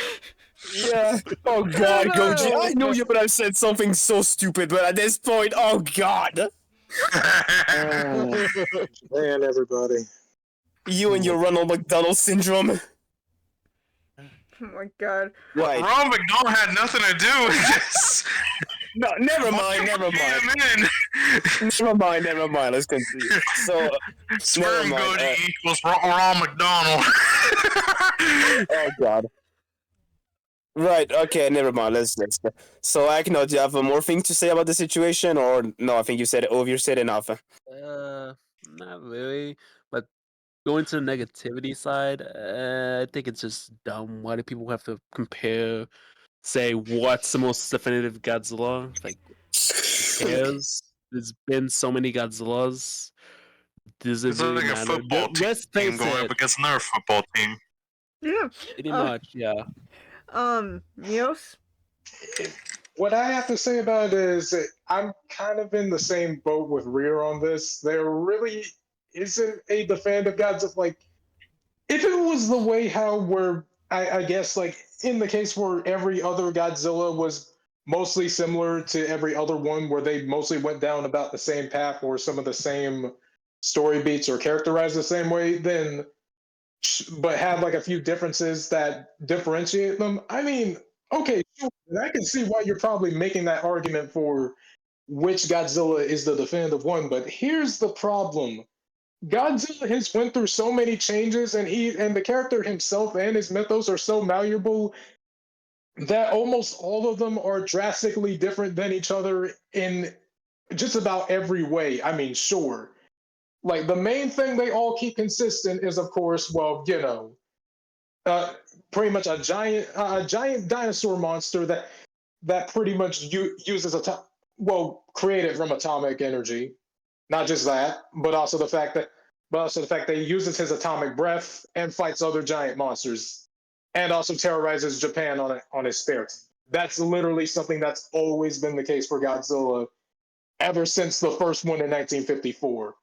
C: Yeah. Oh God,
A: No.
C: Goji! I know you would have said something so stupid, but at this point, oh God!
D: Oh, man, everybody.
C: You and your Ronald McDonald syndrome.
A: Oh my God.
C: Right.
E: Ron McDonald had nothing to do with this.
C: No, never mind.
E: Never mind.
C: Never mind. Let's continue. So,
E: Sperm
C: never mind,
E: Goji equals Ron McDonald.
C: oh God. Right. Okay. Never mind. Let's. So, Akino, do you have more thing to say about the situation, or no? I think you said you said enough.
B: Not really. But going to the negativity side, I think it's just dumb. Why do people have to compare? Say what's the most definitive Godzilla? Like, who cares? There's been so many Godzillas. Does it
E: It's
B: really
E: like a
B: matter?
E: football
B: Let's
E: team
B: face
E: going up
B: it.
E: against another football team.
A: Yeah.
B: Pretty much, yeah.
A: Mios?
D: What I have to say about it is that I'm kind of in the same boat with Rear on this. There really isn't a definitive Godzilla. Like, if it was the way how I guess, like, in the case where every other Godzilla was mostly similar to every other one, where they mostly went down about the same path or some of the same story beats or characterized the same way, then but have like a few differences that differentiate them. I mean, okay, sure, I can see why you're probably making that argument for which Godzilla is the definitive one, but here's the problem. Godzilla has went through so many changes, and the character himself and his mythos are so malleable that almost all of them are drastically different than each other in just about every way. I mean, sure. Like, the main thing they all keep consistent is, of course, well, pretty much a giant dinosaur monster that pretty much uses created from atomic energy. Not just that, but also the fact that he uses his atomic breath and fights other giant monsters, and also terrorizes Japan on his spare time. That's literally something that's always been the case for Godzilla ever since the first one in 1954.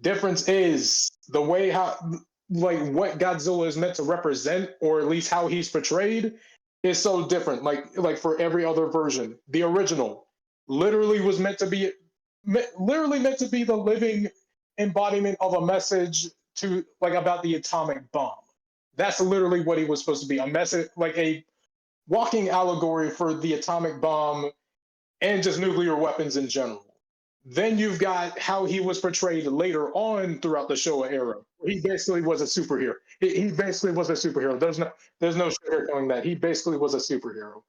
D: Difference is the way what Godzilla is meant to represent, or at least how he's portrayed, is so different. Like for every other version, the original literally meant to be the living embodiment of a message about the atomic bomb. That's literally what he was supposed to be, a message, like a walking allegory for the atomic bomb and just nuclear weapons in general. Then you've got how he was portrayed later on throughout the Showa era. He basically was a superhero. He basically was a superhero. There's no sugarcoating that. He basically was a superhero.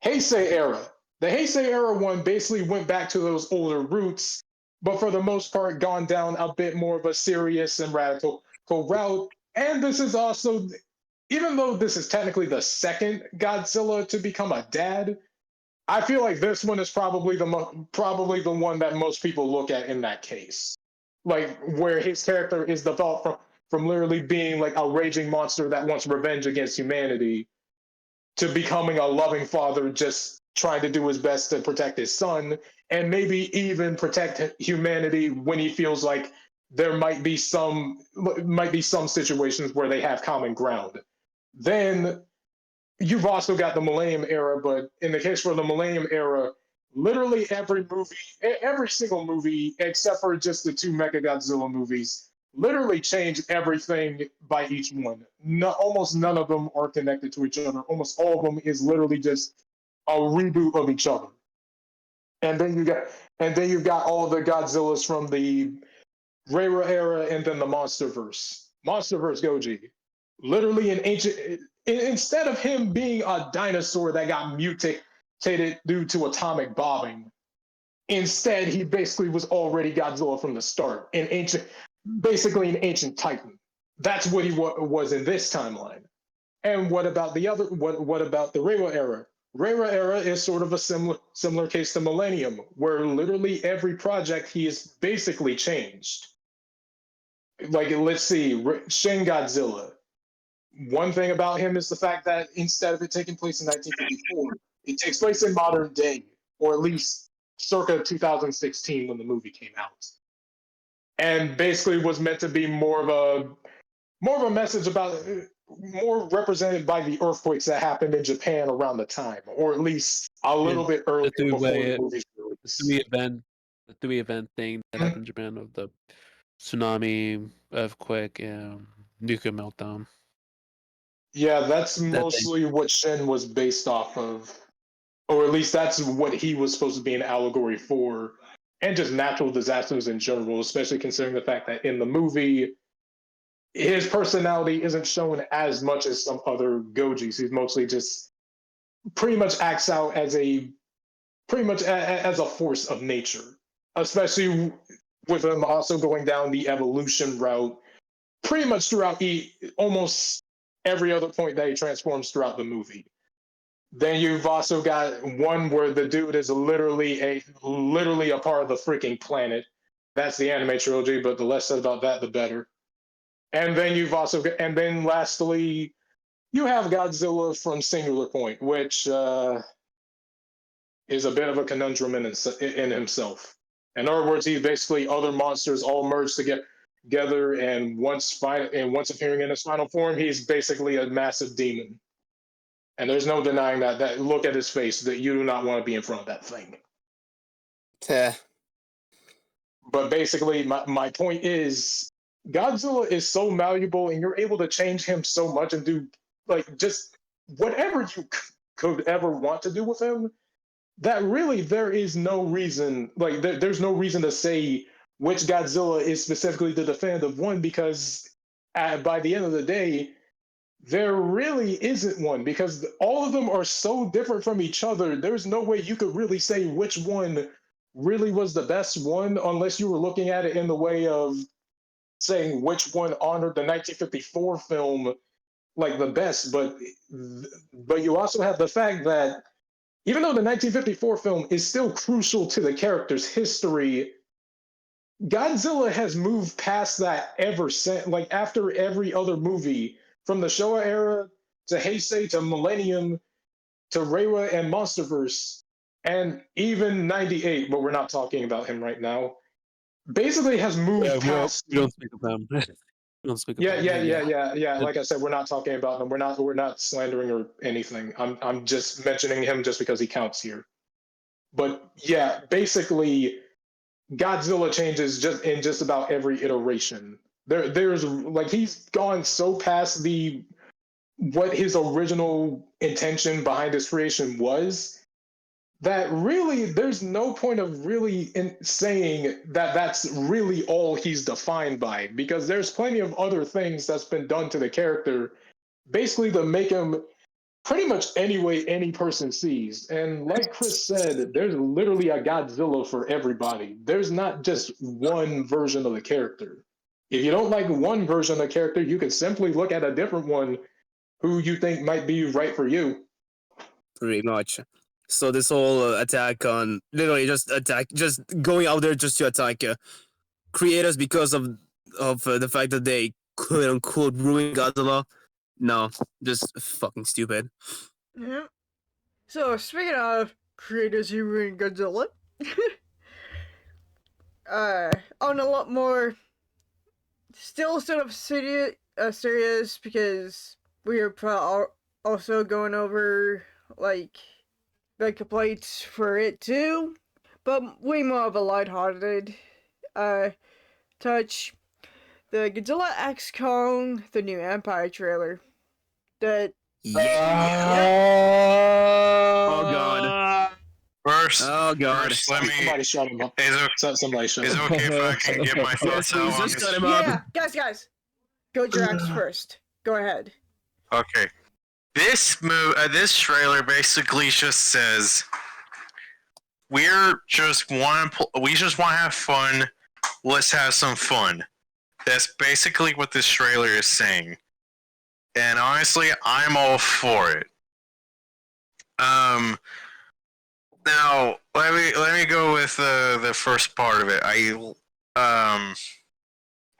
D: Heisei era. The Heisei era one basically went back to those older roots, but for the most part gone down a bit more of a serious and radical route. And this is also, even though this is technically the second Godzilla to become a dad, I feel like this one is probably the one that most people look at in that case, like where his character is developed from literally being like a raging monster that wants revenge against humanity to becoming a loving father, just trying to do his best to protect his son and maybe even protect humanity when he feels like there might be some situations where they have common ground. Then you've also got the Millennium era, but in the case for the Millennium era, literally every movie, every single movie except for just the two Mechagodzilla movies, literally changed everything by each one. No, almost none of them are connected to each other. Almost all of them is literally just a reboot of each other. And then you got you've got all the Godzillas from the Reira era and then the Monsterverse. Monsterverse Goji. Literally an ancient instead of him being a dinosaur that got mutated due to atomic bombing, instead he basically was already Godzilla from the start. Basically an ancient titan. That's what he was in this timeline. And what about the other? What about the Reiwa era? Reiwa era is sort of a similar case to Millennium, where literally every project he is basically changed. Like, let's see, Shin Godzilla. One thing about him is the fact that instead of it taking place in 1954, it takes place in modern day, or at least circa 2016 when the movie came out, and basically was meant to be more of a message about more represented by the earthquakes that happened in Japan around the time, or at least a little bit earlier before the movie's release.
B: The three event thing that happened in Japan of the tsunami, earthquake, and nuclear meltdown.
D: Yeah, that's
B: That
D: mostly what Shin was based off of, or at least that's what he was supposed to be an allegory for, and just natural disasters in general, especially considering the fact that in the movie, his personality isn't shown as much as some other Gojis. He's mostly just pretty much acts out as as a force of nature, especially with him also going down the evolution route pretty much throughout almost every other point that he transforms throughout the movie. Then you've also got one where the dude is literally a part of the freaking planet. That's the anime trilogy, but the less said about that, the better. And then and then lastly, you have Godzilla from Singular Point, which is a bit of a conundrum in himself. In other words, he's basically other monsters all merged together, and once appearing in his final form, he's basically a massive demon. And there's no denying that. That look at his face, that you do not want to be in front of that thing. But basically, my point is, Godzilla is so malleable, and you're able to change him so much and do like just whatever you could ever want to do with him. That really there is no reason, like there's no reason to say which Godzilla is specifically the definitive one, because by the end of the day, there really isn't one, because all of them are so different from each other. There's no way you could really say which one really was the best one, unless you were looking at it in the way of saying which one honored the 1954 film like the best. But you also have the fact that even though the 1954 film is still crucial to the character's history, Godzilla has moved past that ever since. Like, after every other movie, from the Showa era to Heisei to Millennium to Reiwa and Monsterverse, and even 98, but we're not talking about him right now, basically has moved past.
B: We don't speak of them. We don't speak of them.
D: Yeah. Like I said, we're not talking about them. We're not slandering or anything. I'm just mentioning him just because he counts here. But yeah, basically, Godzilla changes just about every iteration. There's like, he's gone so past what his original intention behind his creation was, that really there's no point of really saying that that's really all he's defined by, because there's plenty of other things that's been done to the character basically to make him pretty much any way any person sees. And like Chris said, there's literally a Godzilla for everybody. There's not just one version of the character. If you don't like one version of the character, you can simply look at a different one who you think might be right for you.
C: Pretty much. So this whole attack on literally just going out there just to attack creators because of the fact that they quote unquote ruin Godzilla. No, just fucking stupid.
A: Yeah. So, speaking of creators who ruined Godzilla, on a lot more, still sort of serious, because we are also going over, like, complaints for it too, but way more of a lighthearted touch. The Godzilla X Kong, the new Empire trailer. That
C: Yeah. Oh god.
E: First,
C: Oh god.
E: first, let me.
D: Somebody shut him up.
E: Is it,
D: Somebody shut
E: is
D: him
E: it
D: up.
E: okay if I can get my
C: Yes,
E: thoughts out
C: please,
E: on
C: just
E: this?
C: cut him up.
A: yeah, guys, go Drax first. Go ahead.
E: Okay. This this trailer basically just says we just want to have fun. Let's have some fun. That's basically what this trailer is saying. And honestly, I'm all for it. Now let me go with the first part of it. I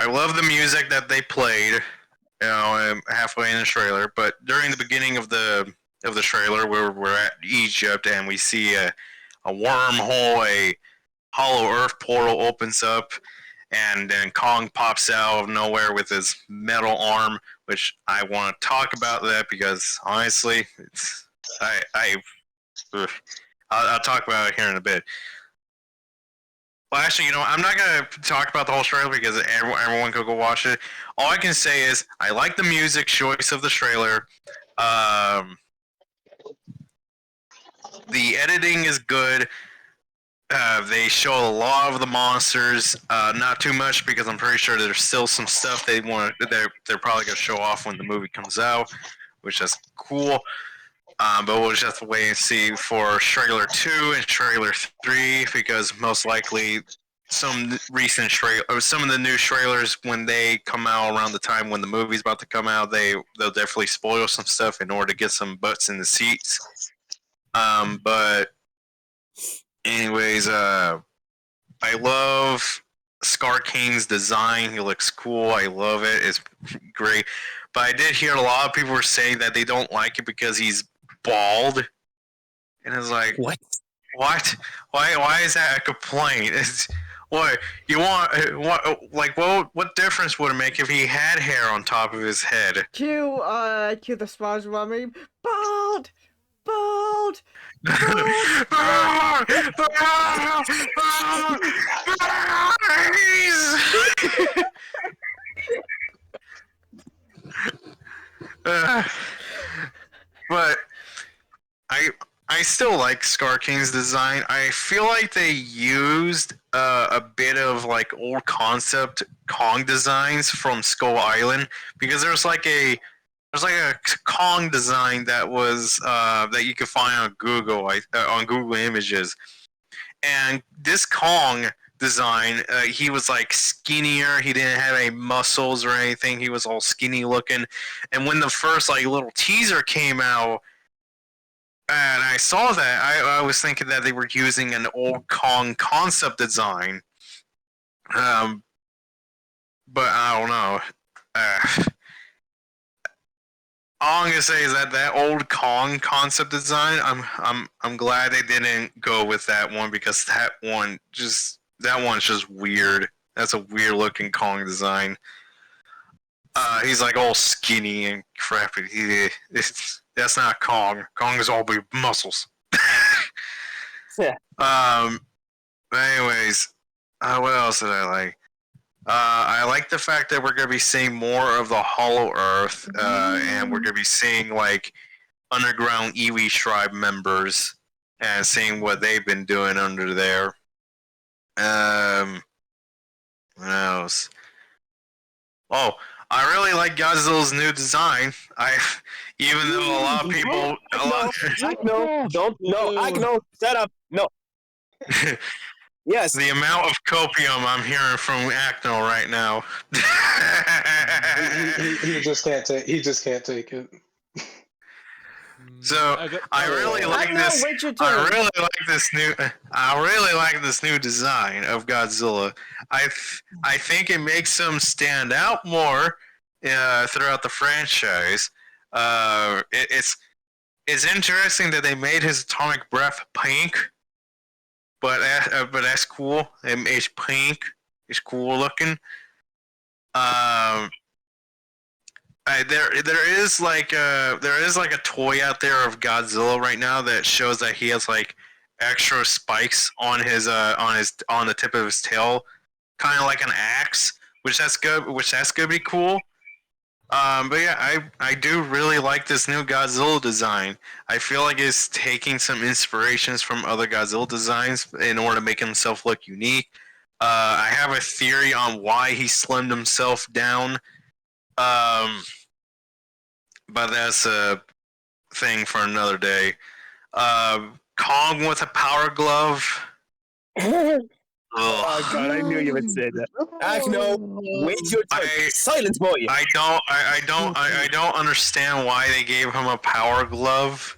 E: love the music that they played. You know, halfway in the trailer, but during the beginning of the trailer, where we're at Egypt and we see a wormhole, a hollow Earth portal opens up, and then Kong pops out of nowhere with his metal arm, which I want to talk about that because honestly, it's I'll talk about it here in a bit. Well, actually, you know, I'm not gonna talk about the whole trailer because everyone could go watch it. All I can say is I like the music choice of the trailer. The editing is good. They show a lot of the monsters, not too much because I'm pretty sure there's still some stuff they're probably gonna show off when the movie comes out, which is cool. But we'll just have to wait and see for trailer 2 and trailer 3 because most likely some of the new trailers when they come out around the time when the movie's about to come out, they'll definitely spoil some stuff in order to get some butts in the seats. But anyways, I love Scar King's design. He looks cool. I love it. It's great. But I did hear a lot of people were saying that they don't like it because he's bald, and it's like,
C: What?
E: Why is that a complaint? It's what you want. What difference would it make if he had hair on top of his head?
A: Cue the SpongeBob meme. Bald, bald,
E: But I still like Scar King's design. I feel like they used a bit of like old concept Kong designs from Skull Island because there's like a Kong design that was that you could find on Google Images, and this Kong design, he was like skinnier. He didn't have any muscles or anything. He was all skinny looking. And when the first like little teaser came out, and I saw that, I was thinking that they were using an old Kong concept design. But I don't know. All I'm gonna say is that old Kong concept design, I'm glad they didn't go with that one because that one's just weird. That's a weird looking Kong design. He's like all skinny and crappy. That's not Kong. Kong is all big muscles.
C: Yeah.
E: But anyways, what else did I like? I like the fact that we're going to be seeing more of the Hollow Earth, and we're going to be seeing like underground Iwi tribe members and seeing what they've been doing under there. What else? Oh, I really like Godzilla's new design. Even though a lot of people,
C: Shut up, no. Yes,
E: the amount of copium I'm hearing from Acno right now.
D: He just can't take. He just can't take it.
E: So I really like this. I really like this new design of Godzilla. I think it makes him stand out more throughout the franchise. It's interesting that they made his atomic breath pink, but that's cool. It's pink. It's cool looking. there is like a toy out there of Godzilla right now that shows that he has like extra spikes on on the tip of his tail, kind of like an axe, which that's good. Which that's gonna be cool. But yeah, I do really like this new Godzilla design. I feel like it's taking some inspirations from other Godzilla designs in order to make himself look unique. I have a theory on why he slimmed himself down. Um, but that's a thing for another day. Kong with a power glove.
C: Oh god, I knew you would say that. Akno, wait your turn. Silence, boy.
E: I don't understand why they gave him a power glove.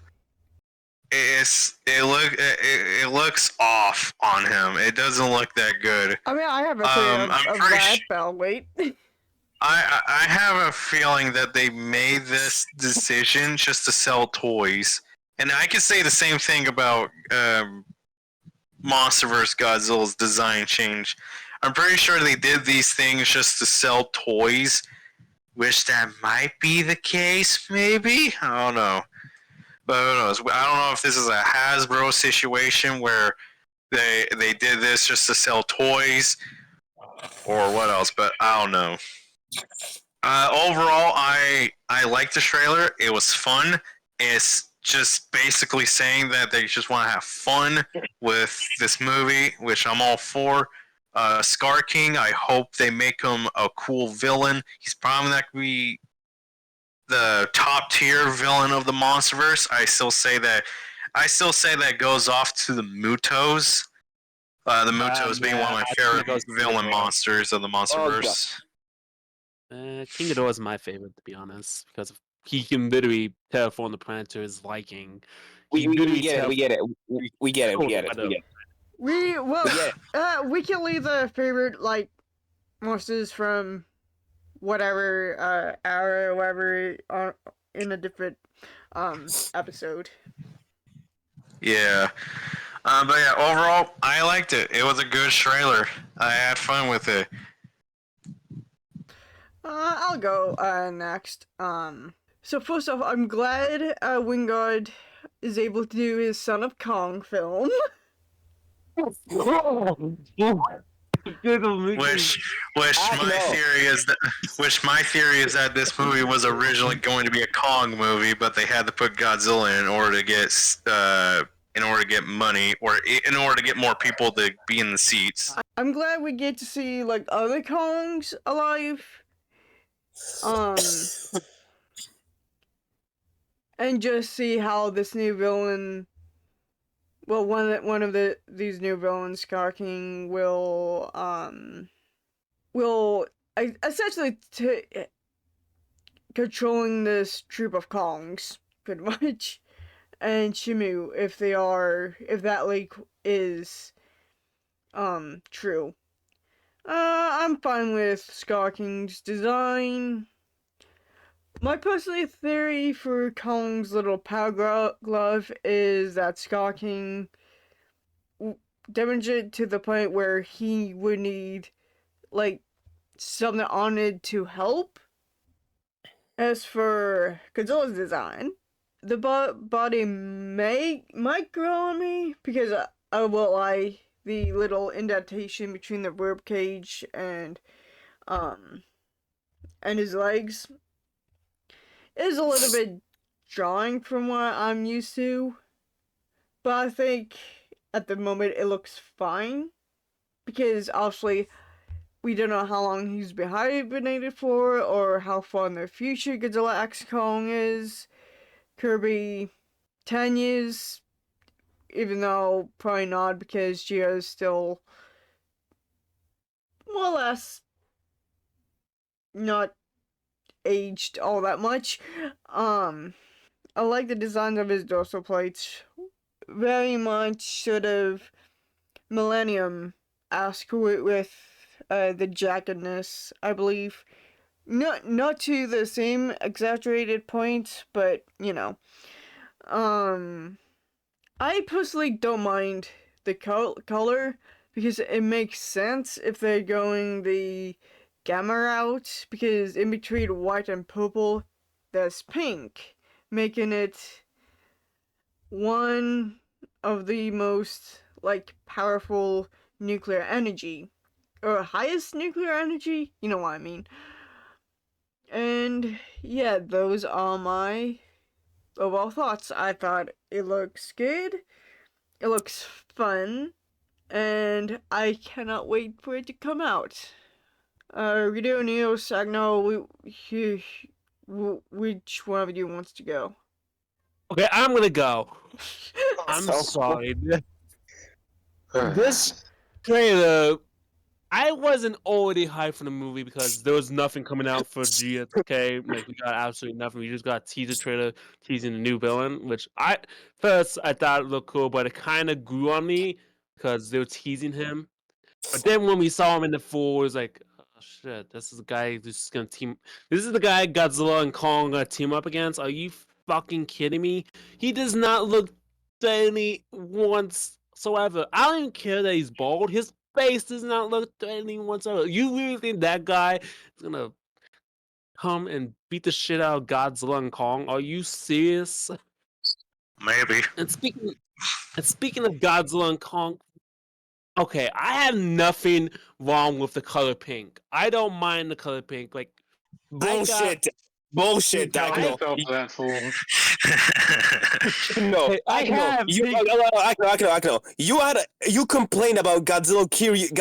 E: It looks off on him. It doesn't look that good.
A: I mean, I have a theory of that, but wait.
E: I have a feeling that they made this decision just to sell toys, and I can say the same thing about MonsterVerse Godzilla's design change. I'm pretty sure they did these things just to sell toys. Wish that might be the case, maybe? I don't know. But who knows? I don't know if this is a Hasbro situation where they did this just to sell toys or what else, but I don't know. Overall, I like the trailer. It was fun. It's just basically saying that they just want to have fun with this movie, which I'm all for. Scar King, I hope they make him a cool villain. He's probably not going to be the top tier villain of the MonsterVerse. I still say that goes off to the Mutos. The Mutos being one of my favorite villain monsters of the MonsterVerse.
B: King Ghidorah is my favorite, to be honest, because he can literally terraform the planet to his liking.
C: We get it. We get it.
A: We can leave the favorite like monsters from whatever era or whatever in a different episode.
E: Yeah. But yeah, overall, I liked it. It was a good trailer. I had fun with it.
A: I'll go next. So first off, I'm glad Wingard is able to do his Son of Kong film.
E: Which my theory is that this movie was originally going to be a Kong movie, but they had to put Godzilla in order to get money, or in order to get more people to be in the seats.
A: I'm glad we get to see like other Kongs alive. And just see how this new villain, well, one of these new villains, Scar King, will essentially controlling this troop of Kongs, pretty much, and Shimu, if that leak is true. I'm fine with Scar King's design. My personal theory for Kong's little power glove is that Scar King demonstrated to the point where he would need, like, something on it to help. As for Godzilla's design, the body might grow on me because I will lie. The little indentation between the rib cage and his legs is a little bit jarring from what I'm used to, but I think at the moment it looks fine because obviously we don't know how long he's been hibernated for or how far in the future Godzilla X Kong is. Kirby 10 years. Even though probably not because Gio is still more or less not aged all that much. I like the designs of his dorsal plates. Very much sort of Millennium-esque with the jaggedness, I believe. Not to the same exaggerated point, but you know. I personally don't mind the color because it makes sense if they're going the gamma route, because in between white and purple, there's pink, making it one of the most, like, powerful nuclear energy, or highest nuclear energy, you know what I mean. And yeah, those are my overall thoughts. I thought it looks good, it looks fun, and I cannot wait for it to come out. Rido, Neo, Sagno, which one of you wants to go?
B: Okay, I'm gonna go. I'm
C: So-
B: sorry. This trailer, I wasn't already hyped for the movie because there was nothing coming out for GSK. Like, we got absolutely nothing. We just got a teaser trailer teasing the new villain, which I thought it looked cool, but it kind of grew on me because they were teasing him. But then when we saw him in the full, it was like, oh shit, this is the guy who's just gonna team. This is the guy Godzilla and Kong gonna team up against. Are you fucking kidding me? He does not look threatening whatsoever. I don't even care that he's bald. His face does not look threatening whatsoever. You really think that guy is gonna come and beat the shit out of Godzilla and Kong? Are you serious?
E: Maybe.
B: And speaking of Godzilla and Kong, okay, I have nothing wrong with the color pink. I don't mind the color pink. Like,
C: Bullshit,
B: No,
D: I
C: Dagno.
D: felt that fool.
C: No,
B: Hey, I have
C: You,
B: pink.
C: I know. You complain about Godzilla Kiryu's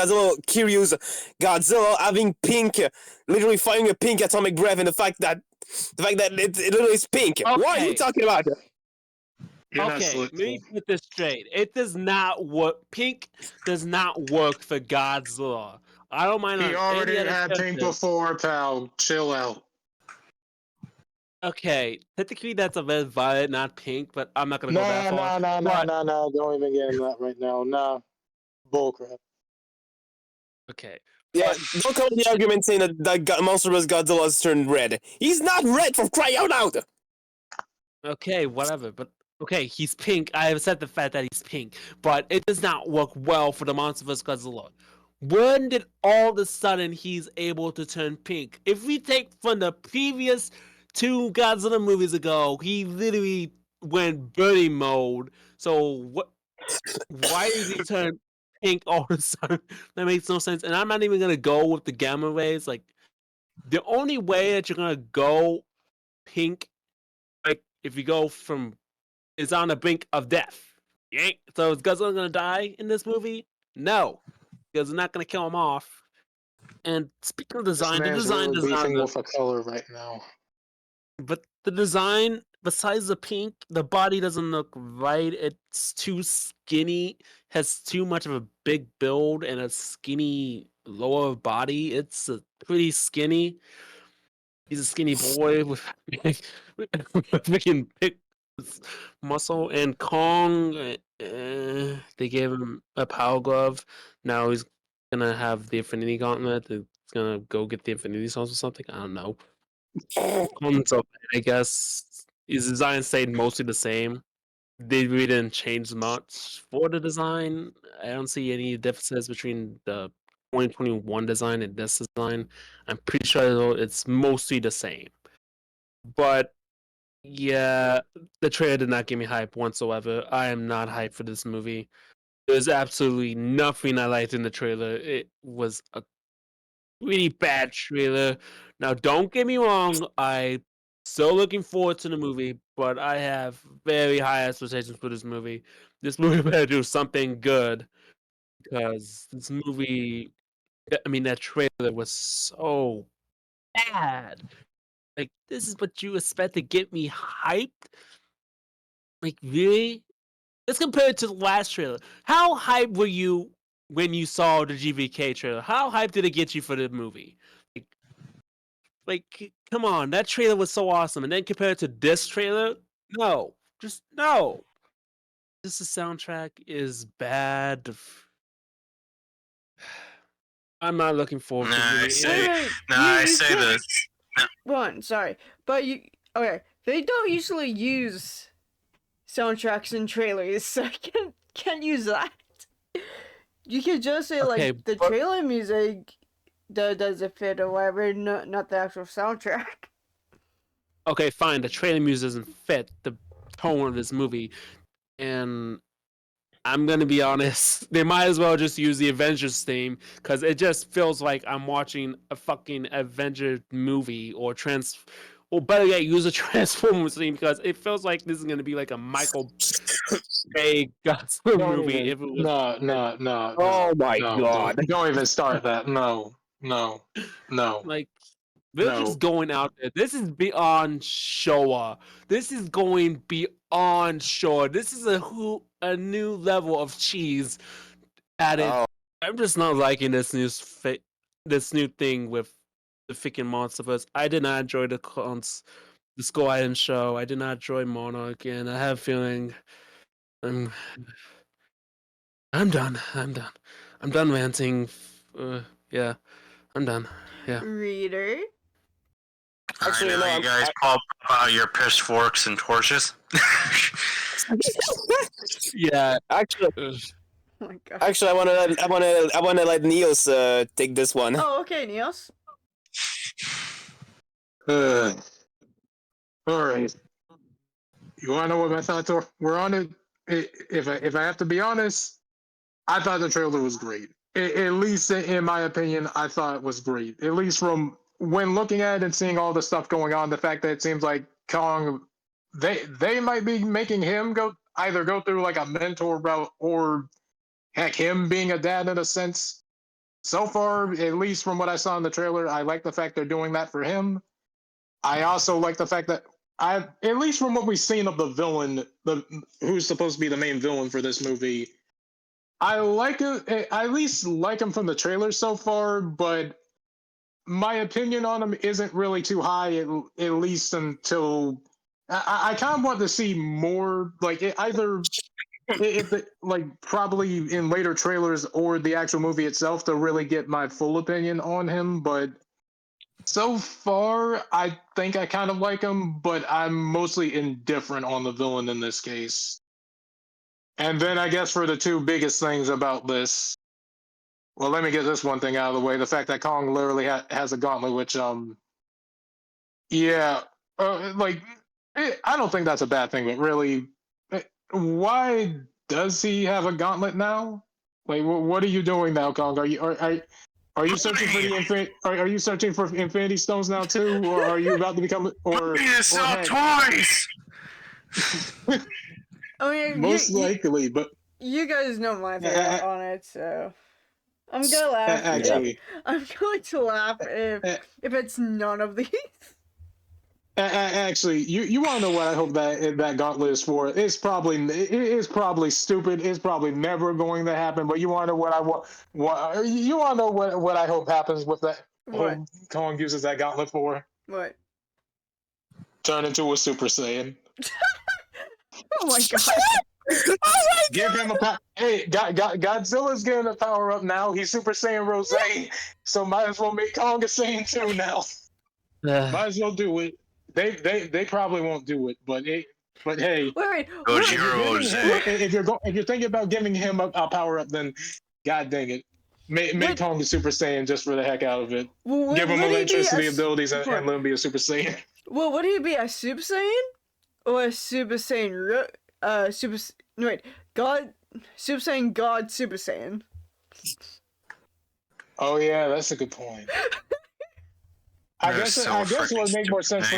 C: Godzilla having pink, literally firing a pink atomic breath, and the fact that it literally is pink. What are you
B: Okay.
C: talking about?
D: You're not
B: Okay,
D: slick,
B: let me
D: fool.
B: put this straight. It does not work. Pink does not work for Godzilla. I don't mind
D: He
B: on
D: already
B: any other
D: had pink
B: character.
D: before, pal. Chill out.
B: Okay, technically that's a red violet, not pink, but I'm not gonna go that
D: No,
B: far.
D: no, no, no,
B: But
D: no, no. Don't even get into that right now. Nah. Bullcrap.
B: okay,
C: Yeah,
B: but
C: don't come with the argument saying that Monster vs. Godzilla has turned red. He's not red, for crying out loud!
B: okay, whatever. But okay, he's pink. I have said the fact that he's pink, but it does not work well for the Monster vs. Godzilla. When did all of a sudden he's able to turn pink? If we take from the previous two Godzilla movies ago, he literally went Birdie mode. So what? Why did he turn pink all of a sudden? That makes no sense. And I'm not even gonna go with the gamma rays. Like, the only way that you're gonna go pink, like, if you go from, is on the brink of death. So is Godzilla gonna die in this movie? No, because it's not gonna kill him off. And speaking of
D: This
B: design, the
D: man's
B: design
D: really
B: does not
D: beefing
B: look.
D: with a color right now.
B: But the design, besides the pink, the body doesn't look right. It's too skinny, has too much of a big build and a skinny lower body. It's pretty skinny. He's a skinny boy with freaking big muscle. And Kong, they gave him a power glove. Now he's gonna have the Infinity Gauntlet. It's gonna go get the Infinity Stones or something. I don't know. Kong's okay, I guess. His design stayed mostly the same. They really didn't change much for the design. I don't see any differences between the 2021 design and this design. I'm pretty sure it's mostly the same. But yeah, the trailer did not give me hype whatsoever. I am not hyped for this movie. There's absolutely nothing I liked in the trailer. It was a really bad trailer. Now, don't get me wrong, I still looking forward to the movie, but I have very high expectations for this movie. This movie better do something good because this movie, I mean, that trailer was so bad. Like, this is what you expect to get me hyped? Like, really? Let's compare it to the last trailer. How hyped were you when you saw the GVK trailer? How hyped did it get you for the movie? Come on, that trailer was so awesome. And then compared to this trailer, no, just no. Just the soundtrack is bad. I'm not looking forward to the
E: Nah, I
B: movie.
E: say,
A: Wait,
E: nah,
A: you,
E: I
A: you
E: say
A: can't.
E: this.
A: One, sorry, but you. Okay, they don't usually use soundtracks in trailers, so I can't use that. You can just say
B: Okay,
A: like the
B: but
A: trailer music does it fit or whatever? No, not the actual soundtrack.
B: Okay, fine. The trailer music doesn't fit the tone of this movie, and I'm gonna be honest. They might as well just use the Avengers theme because it just feels like I'm watching a fucking Avenger movie or better yet, use a Transformers theme because it feels like this is gonna be like a Michael Bay Godzilla
D: Don't
B: movie
D: even.
B: if it was.
D: No, no, no,
C: Oh
D: no,
C: my
D: no.
C: god.
D: Don't even start that. No, no, no,
B: Like they're
D: no.
B: just going out there. This is beyond Showa. This is going beyond Showa. This is a new level of cheese added.
C: Oh,
B: I'm just not liking this new thing with the freaking Monsterverse. I did not enjoy the Skull Island show. I did not enjoy Monarch, and I have a feeling I'm I'm done. I'm done. I'm done ranting. Yeah, I'm done. Yeah.
A: Reader.
C: Actually,
E: I know
C: no,
E: you guys pop out your pitchforks and torches.
B: Yeah.
C: actually,
B: Ugh.
A: Oh my god.
C: actually, I wanna let Niels take this one.
A: Oh, okay, Niels.
D: All right. You want to know what my thoughts were on it? If I have to be honest, I thought the trailer was great. At least in my opinion, I thought it was great. At least from when looking at it and seeing all the stuff going on, the fact that it seems like Kong, they might be making him either go through like a mentor route or heck, him being a dad in a sense. So far, at least from what I saw in the trailer, I like the fact they're doing that for him. I also like the fact that at least from what we've seen of the villain, who's supposed to be the main villain for this movie, I like it. I at least like him from the trailer so far, but my opinion on him isn't really too high. At least until I kind of want to see more, like like probably in later trailers or the actual movie itself to really get my full opinion on him. But so far, I think I kind of like him, but I'm mostly indifferent on the villain in this case. And then I guess for the two biggest things about this, well, let me get this one thing out of the way: the fact that Kong literally has a gauntlet, which yeah, like I don't think that's a bad thing, but really, why does he have a gauntlet now? Like, what are you doing now, Kong? Are you searching for the Are you searching for Infinity Stones now too, or are you about to become or
E: Money to sell
D: heck,
E: toys.
A: I mean,
D: most likely? But
A: you guys know my theory
D: a-
A: on it, so I'm gonna laugh.
D: actually,
A: I'm going to laugh if it's none of these.
D: actually, you want to know what I hope that gauntlet is for? It's probably stupid. It's probably never going to happen. But you want to know what I want? What you want to know what I hope happens with that?
A: What?
D: Hope Kong uses that gauntlet for?
A: What?
D: Turn into a Super Saiyan.
A: Oh my god.
D: Give him a power. Hey, Godzilla's getting a power up now. He's Super Saiyan Rose, so might as well make Kong a Saiyan 2 now. Might as well do it. They probably won't do it, but hey,
A: Wait.
E: Gojira Rose.
D: if you're thinking about giving him a power up, then god dang it, make Kong a Super Saiyan just for the heck out of it. Give him electricity abilities and let him be a Super Saiyan.
A: Well, would he be a Super Saiyan or a Super Saiyan? Super Saiyan God Super Saiyan.
D: Oh yeah, that's a good point. I guess it would make more sense.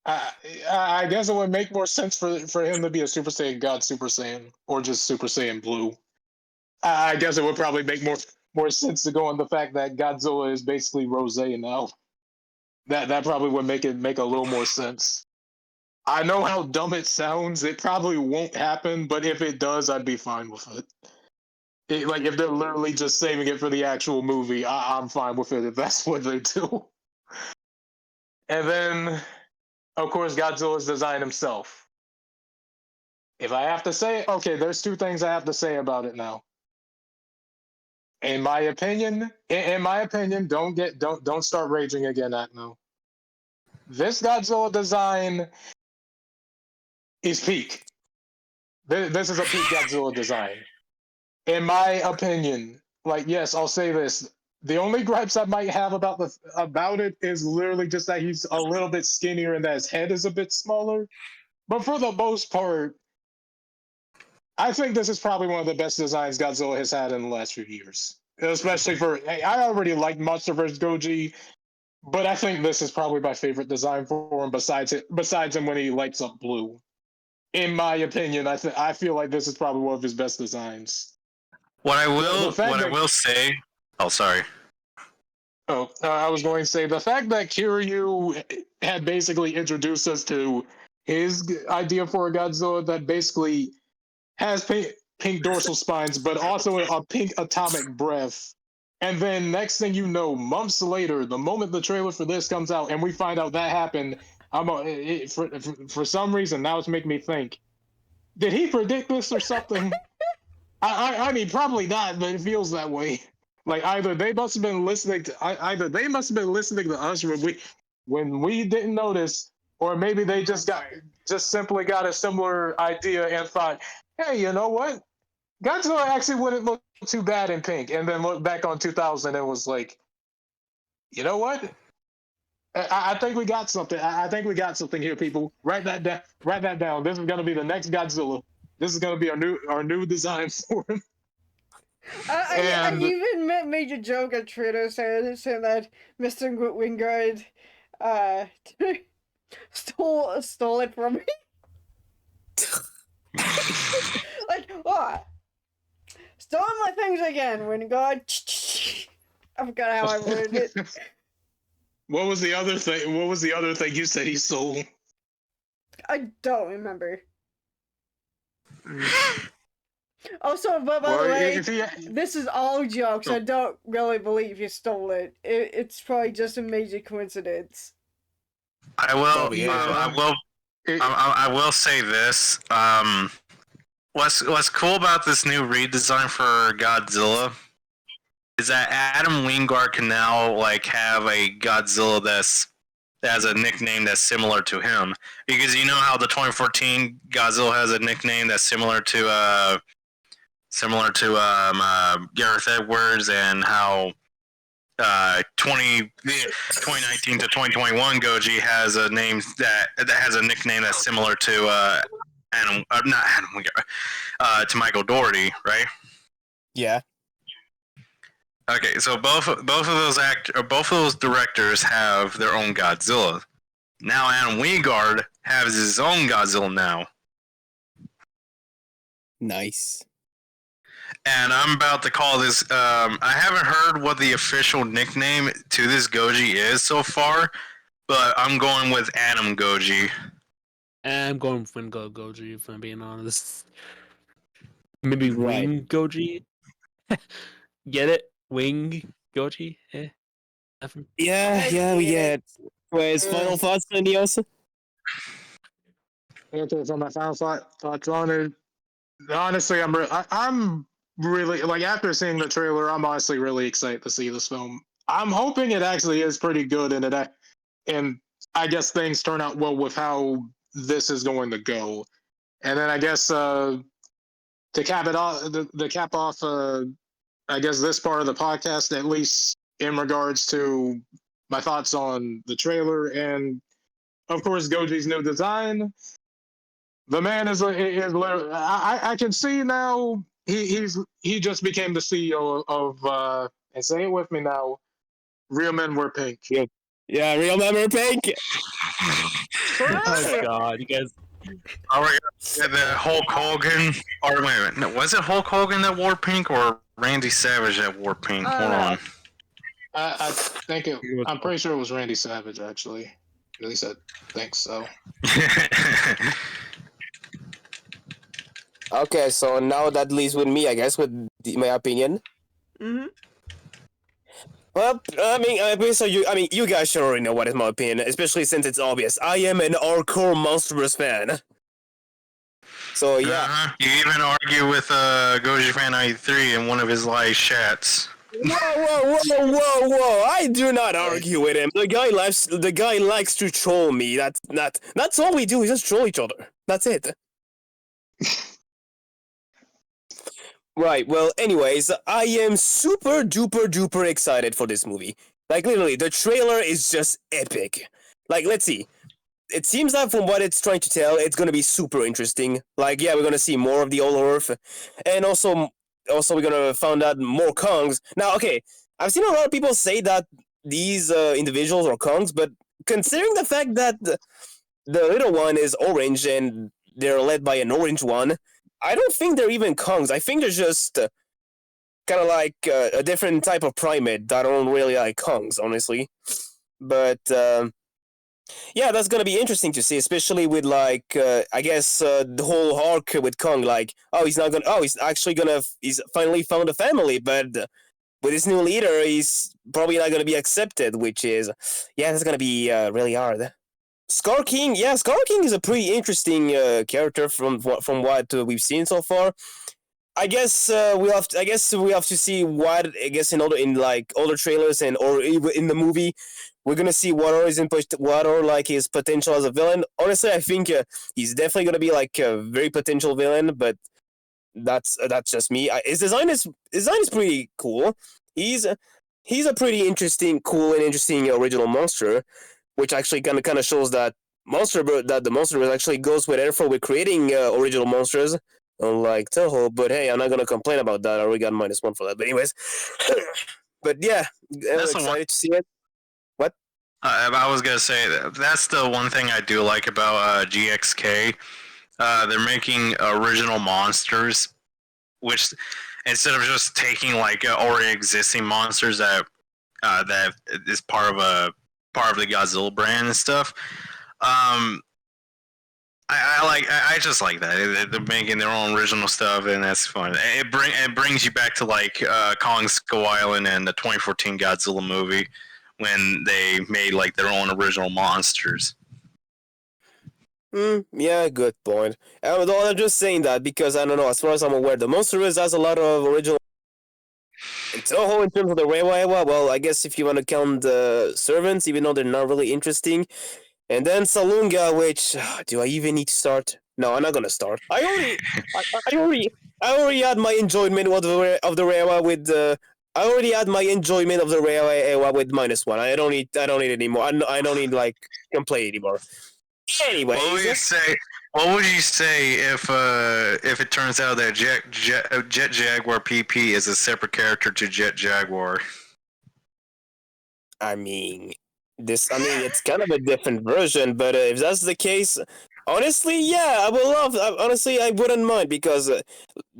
D: I guess it would make more sense for him to be a Super Saiyan God Super Saiyan or just Super Saiyan Blue. I guess it would probably make more sense to go on the fact that Godzilla is basically Rose now. That probably would make a little more sense. I know how dumb it sounds. It probably won't happen, but if it does, I'd be fine with it. Like if they're literally just saving it for the actual movie, I'm fine with it if that's what they do. And then, of course, Godzilla's design himself. If I have to say, okay, there's two things I have to say about it now. In my opinion, don't start raging again at me. This Godzilla design is peak. This is a peak Godzilla design. In my opinion, like yes, I'll say this. The only gripes I might have about it is literally just that he's a little bit skinnier and that his head is a bit smaller. But for the most part, I think this is probably one of the best designs Godzilla has had in the last few years. Especially I already like Monster vs. Goji, but I think this is probably my favorite design for him besides him when he lights up blue. In my opinion, I feel like this is probably one of his best designs.
E: What I will say. Oh, sorry.
D: Oh, I was going to say the fact that Kiryu had basically introduced us to his idea for a Godzilla that basically has pink dorsal spines, but also a pink atomic breath. And then next thing you know, months later, the moment the trailer for this comes out and we find out that happened, for some reason now it's making me think, did he predict this or something? I mean, probably not, but it feels that way. Like either they must have been listening to us when we didn't notice, or maybe they just simply got a similar idea and thought, hey, you know what? Godzilla actually wouldn't look too bad in pink, and then looked back on 2000 and was like, you know what? I think we got something. I think we got something here, people. Write that down. Write that down. This is going to be the next Godzilla. This is going to be our new design for him.
A: I even made a joke at Twitter saying that Mr. Wingard stole it from me. Like, what? Stole my things again, Wingard. I forgot how I worded it.
D: What was the other thing? What was the other thing you said he stole?
A: I don't remember. Also, but by the way, this is all jokes. I don't really believe he stole it. It's probably just a major coincidence.
E: I will say this. What's cool about this new redesign for Godzilla is that Adam Wingard can now have a Godzilla that has a nickname that's similar to him, because you know how the 2014 Godzilla has a nickname that's similar to Gareth Edwards, and how 2019 to 2021 Goji has a name that has a nickname that's similar to to Michael Dougherty, right?
C: Yeah.
E: Okay, so both of those directors have their own Godzilla. Now Adam Wingard has his own Godzilla now.
C: Nice.
E: And I'm about to call this. I haven't heard what the official nickname to this Goji is so far, but I'm going with Adam Goji.
B: And I'm going with Wingo Goji, if I'm being honest. Maybe Wing Goji? Get it? Wing Goji? Nothing.
C: Yeah. Where's final thoughts, Andy? Also?
D: Okay, so my final thoughts on it. Honestly, I'm really, after seeing the trailer, I'm honestly really excited to see this film. I'm hoping it actually is pretty good, and I guess things turn out well with how this is going to go. And then I guess to cap off, I guess this part of the podcast, at least in regards to my thoughts on the trailer and, of course, Goji's new design. The man is literally. I can see now. He just became the CEO of and say it with me now. Real Men Wear Pink.
C: Yeah, Real Men Wear Pink.
B: Oh God, you guys.
E: All right, the Hulk Hogan. Or wait a minute, no, was it Hulk Hogan that wore pink, or Randy Savage that wore pink? Hold on.
D: I think I'm pretty sure it was Randy Savage actually. At least I think so.
C: Okay, so now that leaves with me, I guess, with my opinion.
A: Mm-hmm.
C: Well, you guys should already know what is my opinion, especially since it's obvious. I am an hardcore Monsterverse fan. So yeah.
E: You even argue with Goji Fan 93 in one of his live chats.
C: Whoa! I do not argue with him. The guy likes to troll me. That's all we do. We just troll each other. That's it. Right. Well, anyways, I am super duper duper excited for this movie. Like literally, the trailer is just epic. Like, let's see. It seems that from what it's trying to tell, it's gonna be super interesting. Like, yeah, we're gonna see more of the old Earth, and also we're gonna find out more Kongs. Now, okay, I've seen a lot of people say that these individuals are Kongs, but considering the fact that the little one is orange and they're led by an orange one, I don't think they're even Kongs. I think they're just kind of like a different type of primate that don't really like Kongs, honestly. But yeah, that's gonna be interesting to see, especially with like I guess the whole arc with Kong. Like, oh, he's actually gonna, he's finally found a family, but with his new leader, he's probably not gonna be accepted. Which is, yeah, that's gonna be really hard. Scar King, yeah, Scar King is a pretty interesting character from what we've seen so far. I guess I guess we have to see what, I guess, in like older trailers and or even in the movie, we're gonna see what are like his potential as a villain. Honestly, I think he's definitely gonna be like a very potential villain, but that's just me. His design is pretty cool. He's a pretty interesting, cool, and interesting original monster, which actually kind of shows that the monster actually goes with effort with creating original monsters, unlike Toho. But hey, I'm not gonna complain about that. I already got -1 for that. But anyways, but yeah, I'm
E: That's the one.
C: excited to see it. What?
E: I was gonna say that's the one thing I do like about GXK. They're making original monsters, which instead of just taking like already existing monsters that is part of the Godzilla brand and stuff. I just like that. They're making their own original stuff, and that's fun. It brings you back to like Kong Skull Island and the 2014 Godzilla movie when they made like their own original monsters.
C: Yeah, good point. Although I'm just saying that because I don't know. As far as I'm aware, the Monsterverse has a lot of original. And Toho, in terms of the Reiwa, well, I guess if you want to count the servants, even though they're not really interesting. And then Salunga, which do I even need to start? No, I'm not gonna start. I already had my enjoyment of the Reiwa with I already had my enjoyment of the Reiwa with -1. I don't need it anymore. I don't need like complain anymore. Anyways,
E: What would you say if it turns out that Jet Jaguar PP is a separate character to Jet Jaguar?
C: I mean, it's kind of a different version, but if that's the case, honestly, yeah, I would love. Honestly, I wouldn't mind because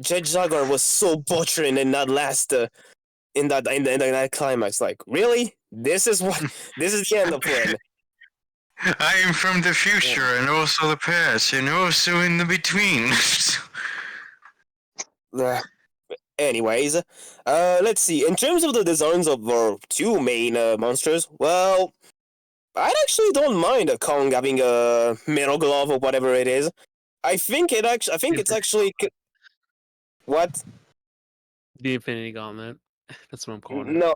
C: Jet Jaguar was so butchering in that last in that climax. Like, really, this is the end of when.
E: I am from the future and also the past and also in the between.
C: Anyways, let's see. In terms of the designs of our two main monsters, well, I actually don't mind a Kong having a metal glove or whatever it is. I think it's actually. What?
B: The Infinity Gauntlet. That's what I'm calling it.
C: No,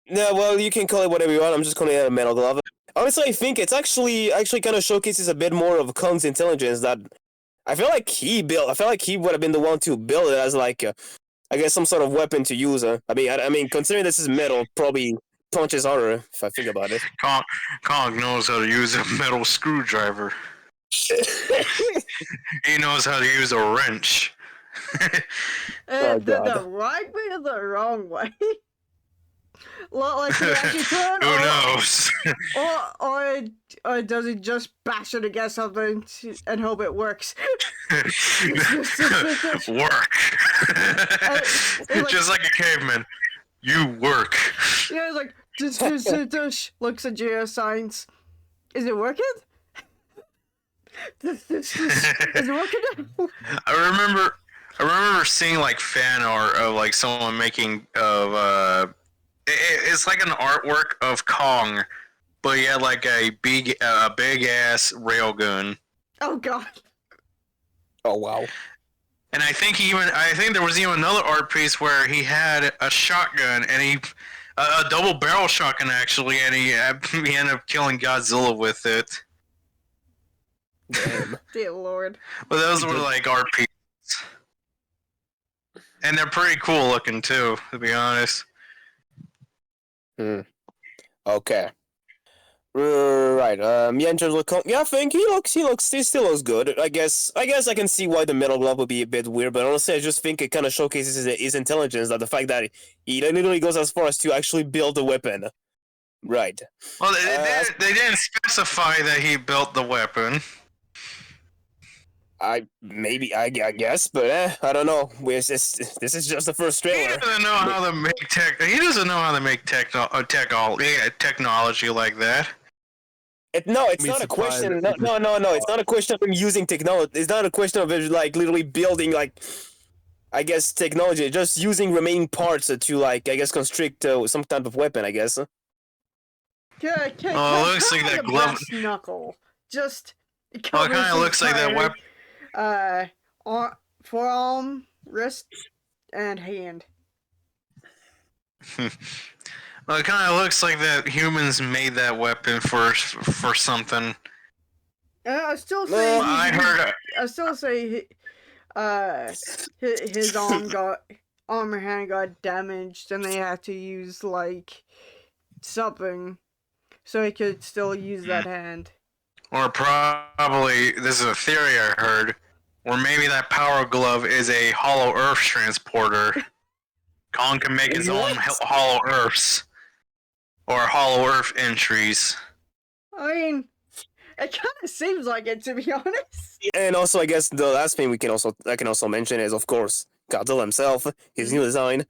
C: no. Well, you can call it whatever you want. I'm just calling it a metal glove. Honestly, I think it's actually kind of showcases a bit more of Kong's intelligence that I feel like he built. I feel like he would have been the one to build it as like, I guess, some sort of weapon to use. I mean, considering this is metal, probably punches harder if I think about it.
E: Kong knows how to use a metal screwdriver. He knows how to use a wrench.
C: Oh, God.
A: The right way or the wrong way? Like he actually turn,
E: Who knows?
A: or does he just bash it against something and hope it works?
E: Work.
A: Like,
E: Just like a caveman. You work.
A: Yeah, it's like just looks at geoscience. Is it working? Is it working?
E: I remember seeing like fan art of like someone making of it's like an artwork of Kong, but he had like a big ass railgun.
A: Oh God.
C: Oh wow.
E: And I think there was even another art piece where he had a shotgun and a double barrel shotgun actually, and he ended up killing Godzilla with it.
C: Damn.
A: Dear Lord.
E: But those were like art pieces. and they're pretty cool looking too, to be honest.
C: Okay. Right. Yeah, in terms of yeah, I think he still looks good. I guess I can see why the metal glove would be a bit weird, but honestly, I just think it kind of showcases his intelligence, that the fact that he literally goes as far as to actually build a weapon. Right.
E: Well, they didn't specify that he built the weapon.
C: I guess, but I don't know. This is just the first
E: He
C: trailer.
E: doesn't know how to make He doesn't know how to make technology like that.
C: It's
B: Me
C: not a
B: surprised
C: question.
B: that
C: No. It's not a question of him using technology. It's not a question of him like literally building like, I guess, technology. Just using remaining parts to like, I guess, constrict some type of weapon. I guess.
A: Yeah,
E: Oh, it looks like that
A: a
E: glove.
A: brass knuckle. Just it
E: Oh, it
A: covers
E: kind of
A: his
E: looks like that
A: entire,
E: weapon.
A: forearm, wrist, and hand.
E: Well, it kind of looks like that humans made that weapon for something.
A: I still say
C: No,
E: I heard.
A: I still say his arm or hand got damaged, and they had to use like something so he could still use that hand.
E: Or probably, this is a theory I heard, or maybe that power glove is a hollow earth transporter. Kong can make his own hollow earths. Or hollow earth entries.
A: I mean, it kind of seems like it, to be honest.
C: And also, I guess the last thing I can also mention is, of course, Godzilla himself, his new design.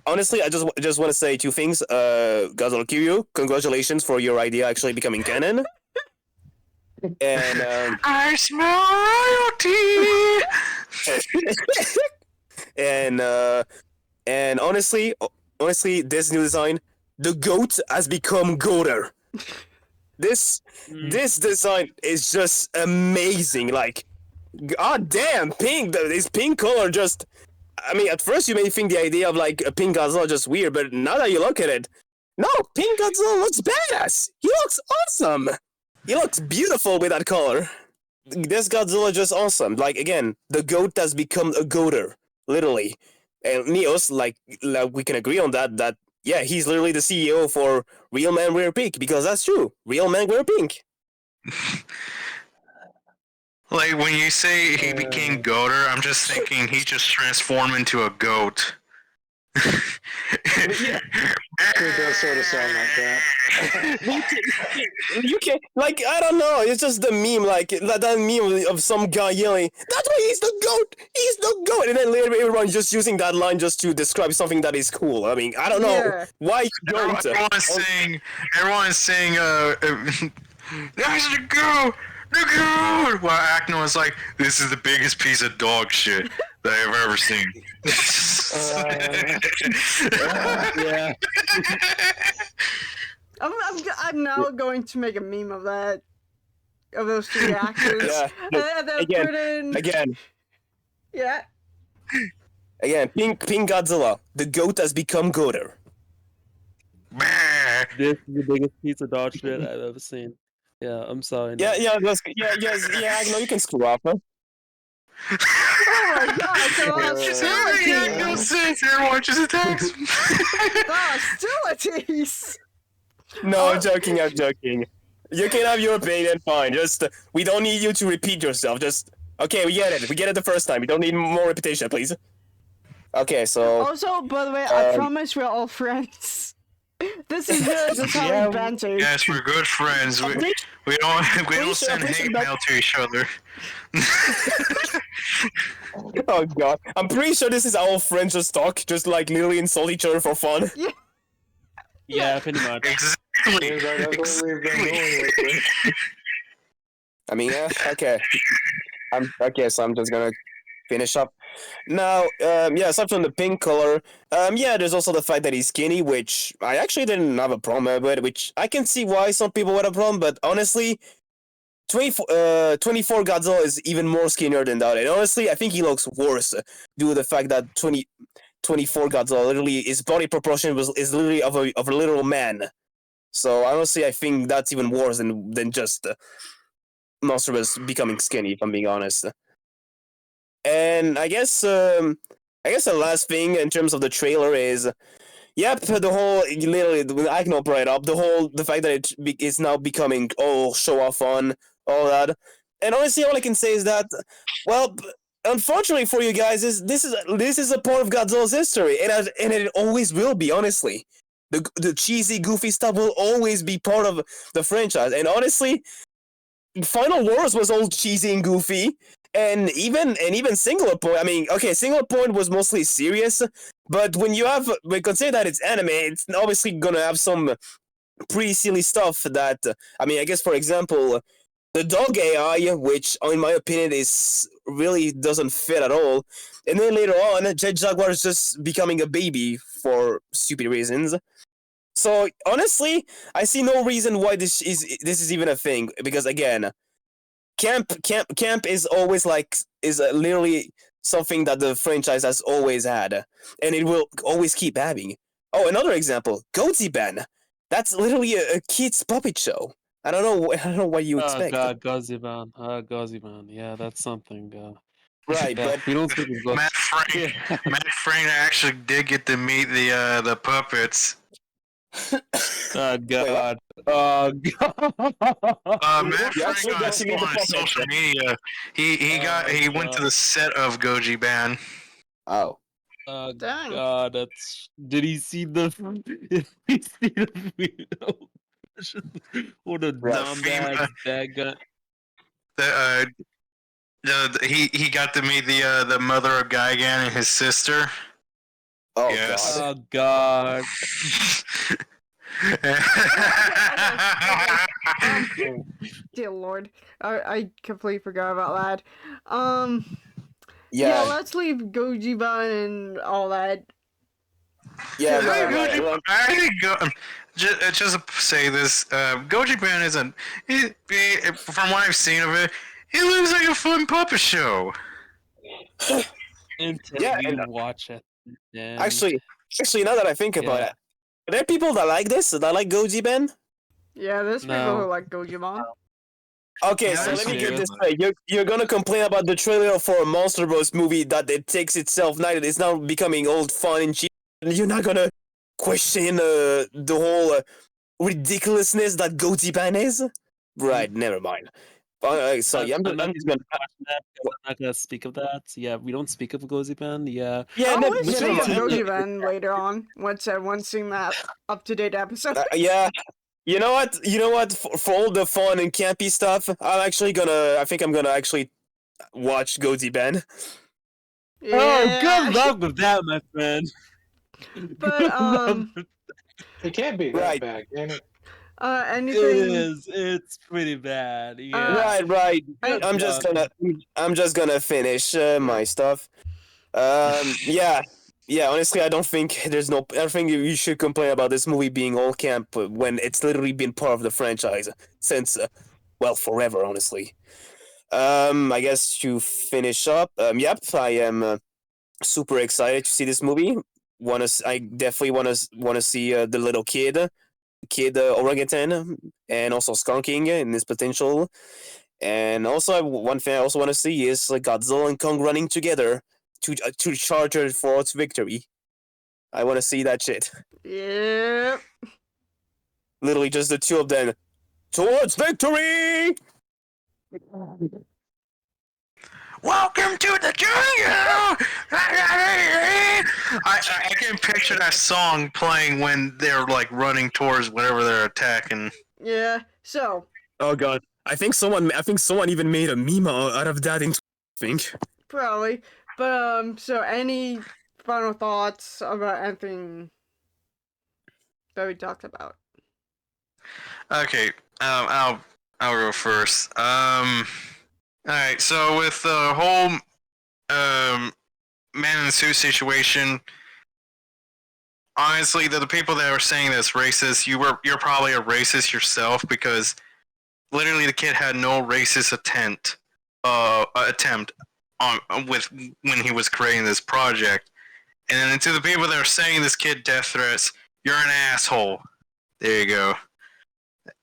C: Honestly, I just want to say two things. Godzilla Kiryu, congratulations for your idea actually becoming canon. And
E: I smell royalty.
C: and honestly, this new design, the goat has become goater. This design is just amazing. Like, god damn, pink. This pink color just. I mean, at first you may think the idea of like a pink Godzilla just weird, but now that you look at it, no, pink Godzilla looks badass. He looks awesome. He looks beautiful with that color. This Godzilla just awesome. Like again, the goat has become a goater, literally. And Neos, like we can agree on that. That yeah, he's literally the CEO for Real Men Wear Pink, because that's true. Real men wear pink.
E: Like, when you say he became goater, I'm just thinking he just transformed into a goat.
D: It does sort of sound like that.
C: You can like I don't know. It's just the meme, like that meme of some guy yelling, "That's why he's the goat. He's the goat," and then later everyone's just using that line just to describe something that is cool. I mean, I don't know
A: Yeah.
C: why you don't.
E: Everyone's saying, that's the goat. The goat! While Acno is like, this is the biggest piece of dog shit that I've ever seen.
C: Yeah.
A: I'm now going to make a meme of that, of those three actors,
C: Yeah.
A: and then
C: Again,
A: put in
C: Again,
A: yeah.
C: Pink Godzilla. The goat has become goater.
B: This is the biggest piece of dog shit I've ever seen. Yeah, I'm sorry.
C: Yeah, no, you can screw up. Huh?
A: Oh my god, the
E: Acno sits and watches attacks.
A: hostilities!
C: No, I'm joking. You can have your opinion, fine. Just we don't need you to repeat yourself. Just okay, we get it. We get it the first time. We don't need more repetition, please. Okay, so
A: Also, by the way, I promise we're all friends. This is just how
C: Yeah,
A: we banter.
E: Yes, we're good friends. We don't send hate mail to each other.
C: oh god, I'm pretty sure this is our friends just talk, just like literally insult each other for fun.
B: Yeah, pretty much.
E: Exactly.
D: That's what we've been doing lately.
C: I mean, okay. So I'm just gonna finish up. Now, aside from the pink color, there's also the fact that he's skinny, which I actually didn't have a problem with, which I can see why some people would have a problem, but honestly, 24 Godzilla is even more skinnier than that, and honestly, I think he looks worse due to the fact that 24 Godzilla, literally, his body proportion is literally of a literal man. So honestly, I think that's even worse than just Monster was becoming skinny, if I'm being honest. And I guess I guess the last thing in terms of the trailer is, yep, the whole literally I can operate up the fact that it's now becoming all show off fun, all that, and honestly, all I can say is that, well, unfortunately for you guys, this is a part of Godzilla's history, and it always will be. Honestly, the cheesy, goofy stuff will always be part of the franchise, and honestly, Final Wars was all cheesy and goofy, and even Singular Point. I mean, okay, Singular Point was mostly serious, but when consider that it's anime, it's obviously gonna have some pretty silly stuff. That I mean, I guess for example, the dog AI, which in my opinion is really doesn't fit at all, and then later on, Jet Jaguar is just becoming a baby for stupid reasons. So honestly, I see no reason why this is even a thing, because again, camp is always literally something that the franchise has always had, and it will always keep having. Oh, another example, Godzilla. That's literally a kid's puppet show. I don't know what you
B: Oh
C: expect.
B: god, Goziban. Goziban. Yeah, that's something.
C: Right,
B: Yeah,
C: but
B: we don't speak of
E: Matt Frank,
B: Yeah.
E: Matt Frank actually did get to meet the puppets.
B: Oh god. Oh god.
E: Matt
C: You
E: Frank
C: actually got to meet the
E: on
C: puppet.
E: social media. He went to
B: God.
E: the set of Goji Ban.
C: Oh,
B: Oh
A: Dang.
B: god, that's. Did he see the? Did he see the video? What a
C: Right.
B: dumbass bad gun.
E: The he got to meet the mother of Gigan and his sister.
C: oh
E: Yes.
C: god.
B: Oh god.
A: Dear Lord, I completely forgot about that.
C: Yeah,
A: Let's leave Gojiban and all that.
C: yeah,
A: to
C: right,
A: the-
C: right, right.
E: I think just say this. Goji Ban isn't. From what I've seen of it, it looks like a fun puppet show.
B: Until
C: Yeah,
B: you
C: and
B: watch it. Then,
C: actually, now that I think about
B: yeah.
C: it, are there people that like this? That like Goji Ben?
A: Yeah, there's people
B: No.
A: who like Gojiban.
C: Okay,
E: Yeah,
C: so
E: there's
C: let me
B: some
C: get
B: people.
C: this straight. You're gonna complain about the trailer for a Monster Bros movie that it takes itself now that it's now becoming old fun and cheap, and you're not gonna question the whole ridiculousness that Goji Ban is? Right, never mind. Sorry,
B: I'm not
C: I'm just gonna.
B: watching that because I'm not gonna speak of that. Yeah, we don't speak of Gozipan. Yeah.
C: Yeah,
A: I'll always
C: never
A: speak of
C: mind.
A: Gojiban later on once everyone's seen that up-to-date episode.
C: Yeah, you know what? You know what? For all the fun and campy stuff, I think I'm gonna actually watch Goji Ben.
B: Oh,
A: Yeah.
B: good luck with that, my friend.
A: But
D: It can't be that
C: Right.
D: bad, can it?
B: It
A: anything?
B: is. It's pretty bad. Yeah.
C: Right.
B: Good
C: I'm just
B: luck.
C: gonna finish my stuff. Yeah. Honestly, I don't think I don't think you should complain about this movie being all camp when it's literally been part of the franchise since, well, forever. Honestly. I guess to finish up. Yep. I am super excited to see this movie. I definitely wanna see the little kid orangutan, and also skunking in this potential. And also, one thing I also want to see is Godzilla and Kong running together to charge for its victory. I want to see that shit.
A: Yeah.
C: Literally, just the two of them towards victory.
E: Welcome to the jungle. I can picture that song playing when they're like running towards whatever they're attacking.
A: Yeah. So
C: Oh god, I think someone even made a meme out of that. I think.
A: probably. But so any final thoughts about anything that we talked about?
E: Okay, I'll go first. All right. So with the whole man in the suit situation, honestly, the people that are saying that's racist, you're probably a racist yourself, because literally the kid had no racist attempt on with when he was creating this project. And then to the people that are saying this kid death threats, you're an asshole. There you go.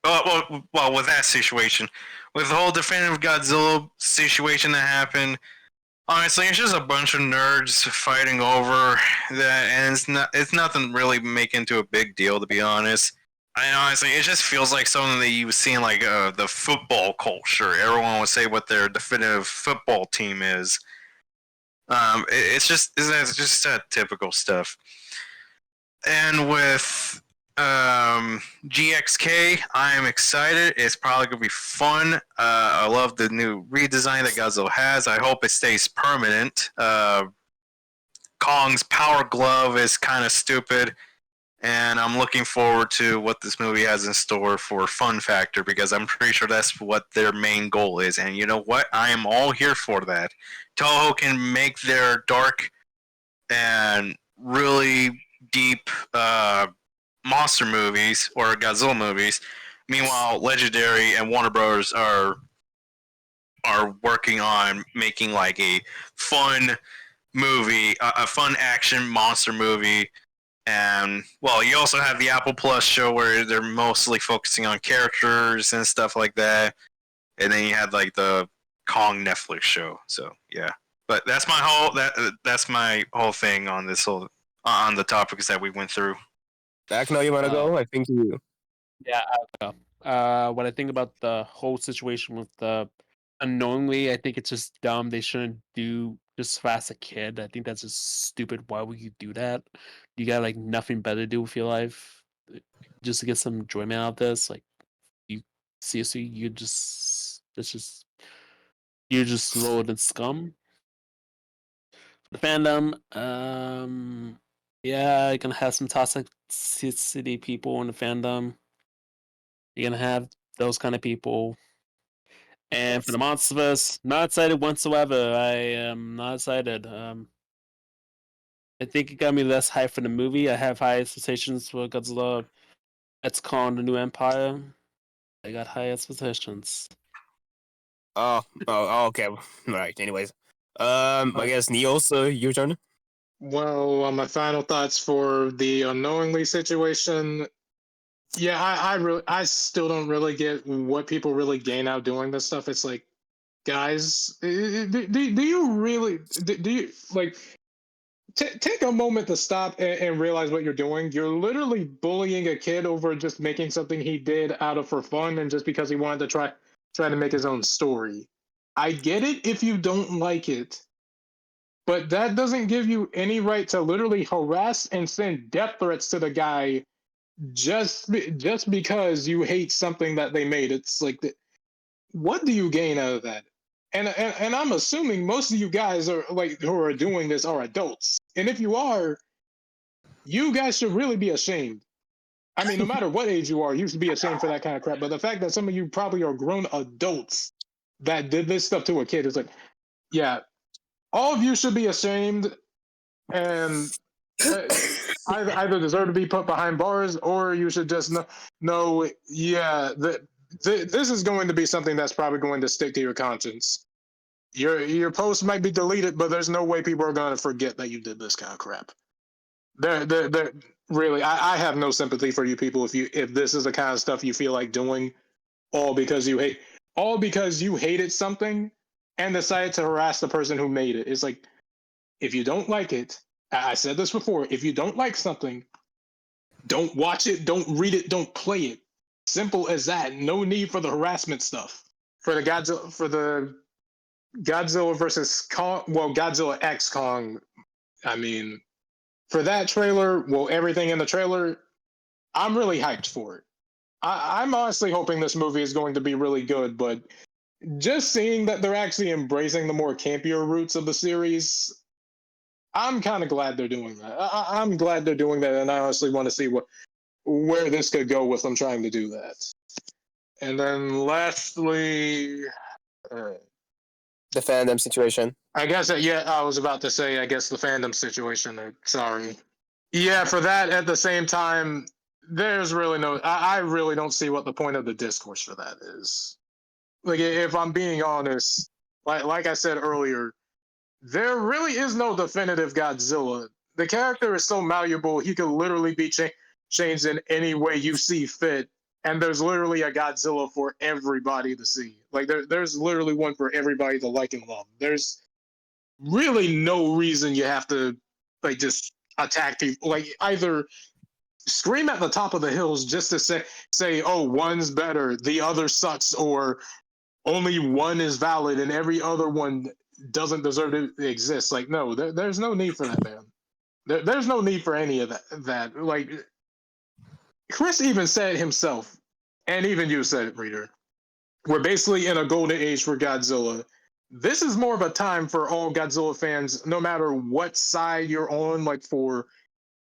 E: Well, with that situation, with the whole definitive Godzilla situation that happened, Honestly, it's just a bunch of nerds fighting over that, and it's nothing really make into a big deal, to be honest. I honestly, it just feels like something that you see in like the football culture. Everyone would say what their definitive football team is. It's just that typical stuff. And with GXK, I am excited. It's probably gonna be fun. I love the new redesign that Godzilla has. I hope it stays permanent. Kong's power glove is kind of stupid, and I'm looking forward to what this movie has in store for fun factor, because I'm pretty sure that's what their main goal is. And you know what? I am all here for that. Toho can make their dark and really deep monster movies or Godzilla movies. Meanwhile, Legendary and Warner Bros. Are working on making like a fun movie, a fun action monster movie. And well, you also have the Apple Plus show where they're mostly focusing on characters and stuff like that. And then you had like the Kong Netflix show. So yeah, but that's my whole thing on this whole on the topics that we went through.
C: Back now, you want to go? I think you.
B: Yeah, what I think about the whole situation with the unknowingly, I think it's just dumb. They shouldn't do just as a kid. I think that's just stupid. Why would you do that? You got like nothing better to do with your life just to get some enjoyment out of this. Like you seriously, you're just lower than scum. The fandom, yeah, you're gonna have some toxicity people in the fandom. You're gonna have those kind of people. And for the Monsterverse, not excited whatsoever. I am not excited. I think it got me less hype for the movie. I have high expectations for Godzilla X Kong: The New Empire. I got high expectations.
C: Okay. Right. Anyways, I guess Neo, so your turn.
D: Well, my final thoughts for the unknowingly situation. Yeah, I still don't really get what people really gain out doing this stuff. It's like, guys, do you really do you like take a moment to stop and realize what you're doing? You're literally bullying a kid over just making something he did out of for fun and just because he wanted to try to make his own story. I get it if you don't like it, but that doesn't give you any right to literally harass and send death threats to the guy just because you hate something that they made. It's like, what do you gain out of that? And I'm assuming most of you guys are like who are doing this are adults, and if you are, you guys should really be ashamed. I mean, no matter what age you are, you should be ashamed for that kind of crap. But the fact that some of you probably are grown adults that did this stuff to a kid is like, yeah, all of you should be ashamed, and either deserve to be put behind bars, or you should just know yeah, this is going to be something that's probably going to stick to your conscience. Your post might be deleted, but there's no way people are going to forget that you did this kind of crap. They're really, I have no sympathy for you people if this is the kind of stuff you feel like doing, all because you hated something and decided to harass the person who made it. It's like, if you don't like it, I said this before, if you don't like something, don't watch it, don't read it, don't play it. Simple as that. No need for the harassment stuff. For the Godzilla versus Kong, well, Godzilla X Kong, I mean, for that trailer, well, everything in the trailer, I'm really hyped for it. I'm honestly hoping this movie is going to be really good, but just seeing that they're actually embracing the more campier roots of the series, I'm kind of glad they're doing that. I'm glad they're doing that, and I honestly want to see where this could go with them trying to do that. And then lastly,
C: The fandom situation.
D: I guess I was about to say, I guess the fandom situation. Sorry. Yeah, for that, at the same time, there's really I really don't see what the point of the discourse for that is. Like, if I'm being honest, like I said earlier, there really is no definitive Godzilla. The character is so malleable, he could literally be changed in any way you see fit. And there's literally a Godzilla for everybody to see. Like, there's literally one for everybody to like and love. really no reason you have to like just attack people. Like either scream at the top of the hills just to say oh one's better, the other sucks, or only one is valid and every other one doesn't deserve to exist. Like no, there's no need for that, man. There's no need for any of that. Like Chris even said himself, and even you said it, Reader. We're basically in a golden age for Godzilla. This is more of a time for all Godzilla fans, no matter what side you're on, like for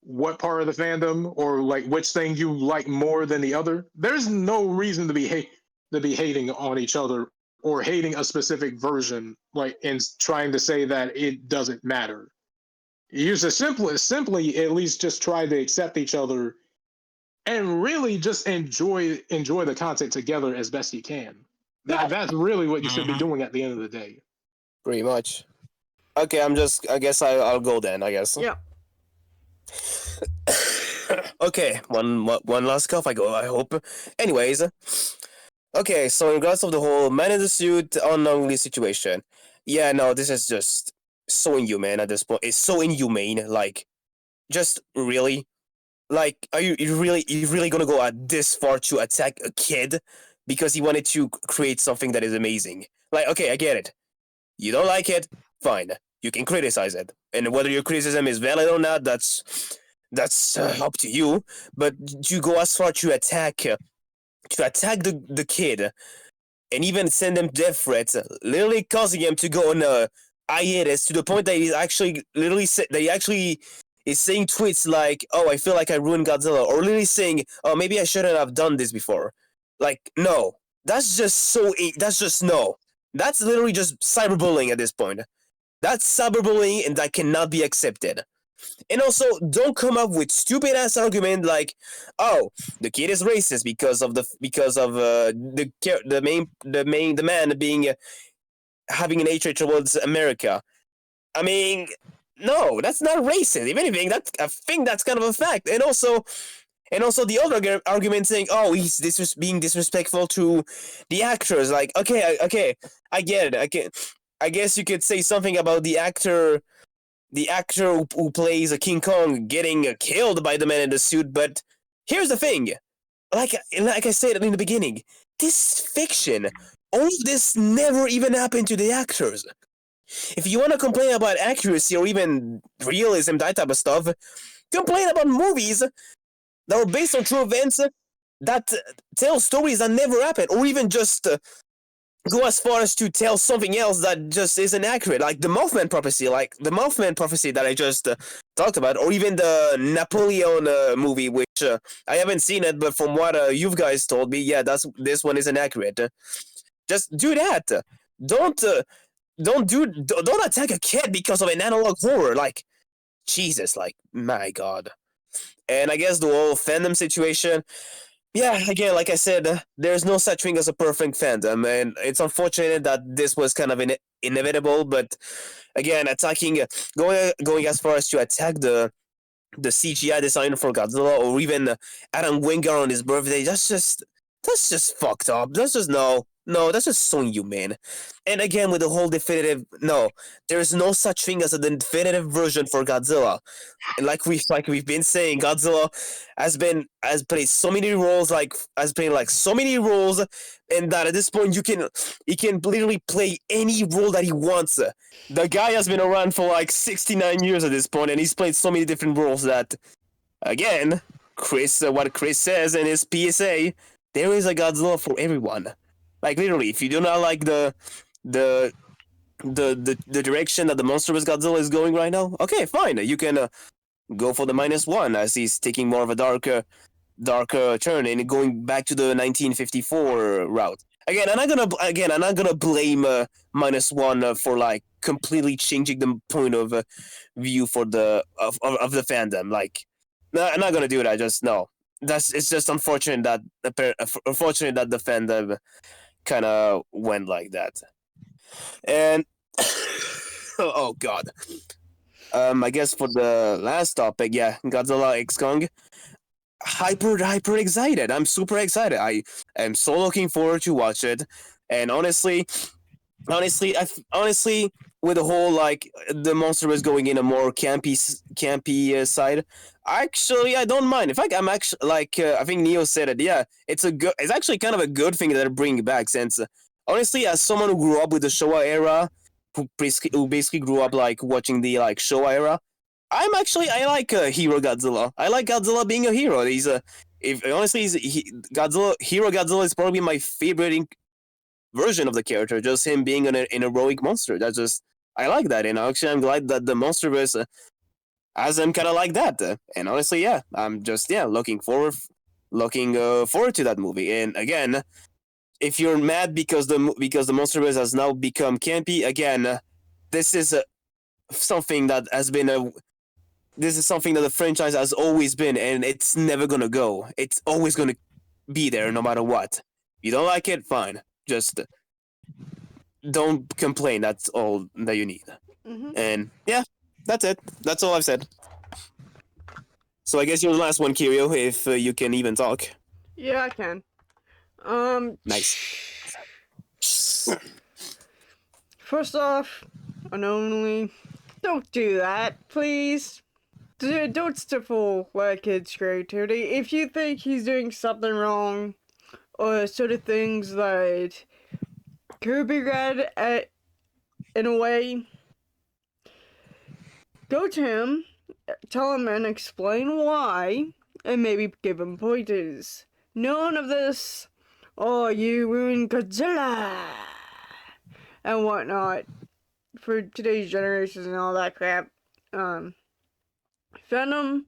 D: what part of the fandom or like which thing you like more than the other. There's no reason to be hating on each other or hating a specific version, like and trying to say that it doesn't matter. You should simply at least just try to accept each other and really just enjoy the content together as best you can. That's really what you should be doing at the end of the day.
C: Pretty much. Okay, I guess I'll go then, I guess.
A: Yeah.
C: Okay, one last cough, I hope. Anyways, okay, so in regards of the whole man in the suit unknowingly situation, yeah, no, this is just so inhumane at this point. It's so inhumane, like, just really? Like, are you really gonna go this far to attack a kid because he wanted to create something that is amazing? Like, okay, I get it. You don't like it, fine. You can criticize it, and whether your criticism is valid or not, that's up to you. But you go as far to attack the kid, and even send him death threats, literally causing him to go on a hiatus to the point that he's actually is saying tweets like, "Oh, I feel like I ruined Godzilla," or literally saying, "Oh, maybe I shouldn't have done this before." Like, no, that's just no. That's literally just cyberbullying at this point. That's cyberbullying, and that cannot be accepted. And also, don't come up with stupid ass argument like, "Oh, the kid is racist because of the man being having an hatred towards America." I mean, no, that's not racist. If anything, I think that's kind of a fact. And also the other argument saying, "Oh, he's being disrespectful to the actors." Like, okay, I get it. I guess you could say something about the actor who plays a King Kong getting killed by the man in the suit. But here's the thing, like I said in the beginning, this fiction. All of this never even happened to the actors. If you want to complain about accuracy or even realism, that type of stuff, complain about movies that are based on true events that tell stories that never happened, or even just go as far as to tell something else that just isn't accurate, like the Mothman prophecy, that I just talked about, or even the Napoleon movie, which I haven't seen it, but from what you guys told me, yeah, this one isn't accurate. Just do that. Don't attack a kid because of an analog horror. Like, Jesus, like, my God. And I guess the whole fandom situation, yeah, again, like I said, there's no such thing as a perfect fandom, and it's unfortunate that this was kind of inevitable. But again, going as far as to attack the CGI designer for Godzilla, or even Adam Wingard on his birthday, that's just fucked up. That's just that's just so inhumane. And again, with the whole definitive, no, there is no such thing as a definitive version for Godzilla. And like we've been saying, Godzilla has played so many roles, and that at this point he can literally play any role that he wants. The guy has been around for like 69 years at this point, and he's played so many different roles that, again, what Chris says in his PSA, there is a Godzilla for everyone. Like, literally, if you do not like the direction that the monstrous Godzilla is going right now, okay, fine. You can go for the -1 as he's taking more of a darker turn and going back to the 1954 route. Again, I'm not gonna blame -1 for like completely changing the point of view for the fandom. Like, no, I'm not gonna do that. Just no. It's just unfortunate that the fandom kind of went like that. And oh God, I guess for the last topic, yeah, Godzilla X Kong, hyper excited. I'm super excited. I am so looking forward to watch it. And honestly, with the whole like the monster was going in a more campy side. Actually, I don't mind. In fact, I'm actually like I think Neo said it. Yeah, it's actually kind of a good thing that they're bringing back. Since honestly, as someone who grew up with the Showa era, who basically grew up like watching the like Showa era, I like Hero Godzilla. I like Godzilla being a hero. He's a if honestly Godzilla Hero Godzilla is probably my favorite version of the character. Just him being an heroic monster. That's just I like that, and actually I'm glad that the MonsterVerse has him kind of like that. And honestly, yeah, I'm just looking forward to that movie. And again, if you're mad because the MonsterVerse has now become campy, again, this is something that has been this is something that the franchise has always been, and it's never gonna go. It's always gonna be there, no matter what. You don't like it, fine. Just don't complain. That's all that you need.
A: Mm-hmm.
C: And yeah, that's it. That's all I've said. So I guess you're the last one, Kirio, if you can even talk.
A: Yeah, I can.
C: Nice.
A: First off, unknowingly, don't do that, please. Don't stifle a kid's creativity. If you think he's doing something wrong, or sort of things that could be read in a way, go to him, tell him and explain why, and maybe give him pointers. None of this, oh, you ruined Godzilla, and whatnot, for today's generations and all that crap. Venom,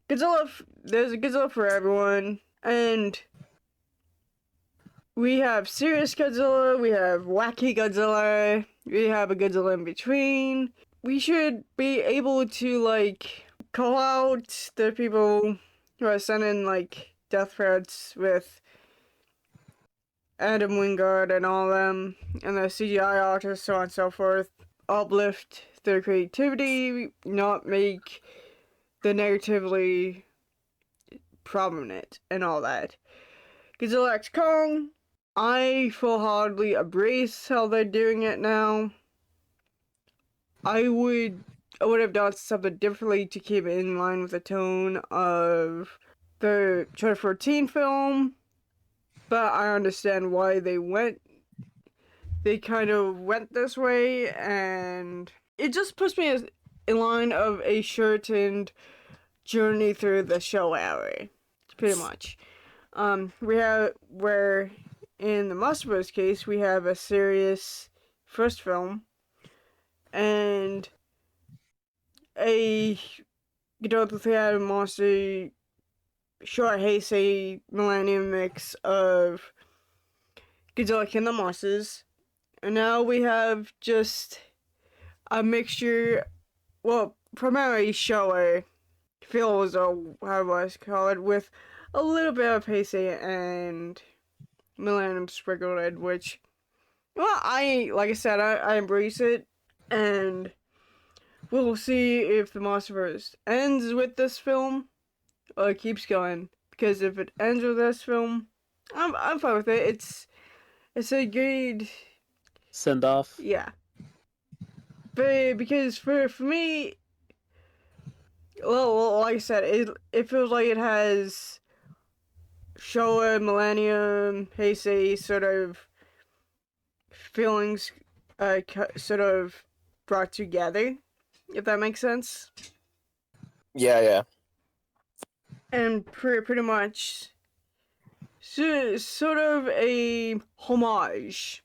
A: Godzilla, there's a Godzilla for everyone, and we have serious Godzilla, we have wacky Godzilla, we have a Godzilla in between. We should be able to, like, call out the people who are sending, like, death threats with Adam Wingard and all them, and the CGI artists, so on and so forth. Uplift their creativity, not make the negatively prominent and all that. Godzilla X Kong, I full-heartedly embrace how they're doing it now. I would have done something differently to keep it in line with the tone of the 2014 film, but I understand why they kind of went this way, and it just puts me in line of a shortened journey through the show era, pretty much. Where in the MonsterVerse case, we have a serious first film, and a Godzilla 3 monster short Heisei Millennium mix of Godzilla King of the Monsters. And now we have just a mixture, well, primarily Showa feels, or how I call it, with a little bit of Heisei and Millennium sprinkled in, which, well, like I said, I embrace it, and we'll see if the MonsterVerse ends with this film or it keeps going. Because if it ends with this film, I'm fine with it. It's a good
B: Send off.
A: yeah. But because for me, well, like I said, it feels like it has Showa, Millennium, Heisei sort of feelings, sort of brought together, if that makes sense.
C: Yeah.
A: And pretty much sort of a homage.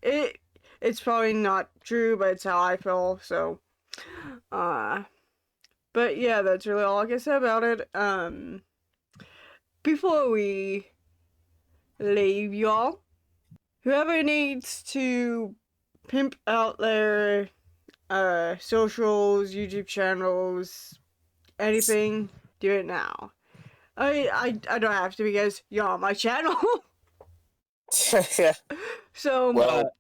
A: It's probably not true, but it's how I feel, so but yeah, that's really all I can say about it. Before we leave y'all, whoever needs to pimp out their socials, YouTube channels, anything, do it now. I don't have to because you're on my channel. So
C: well,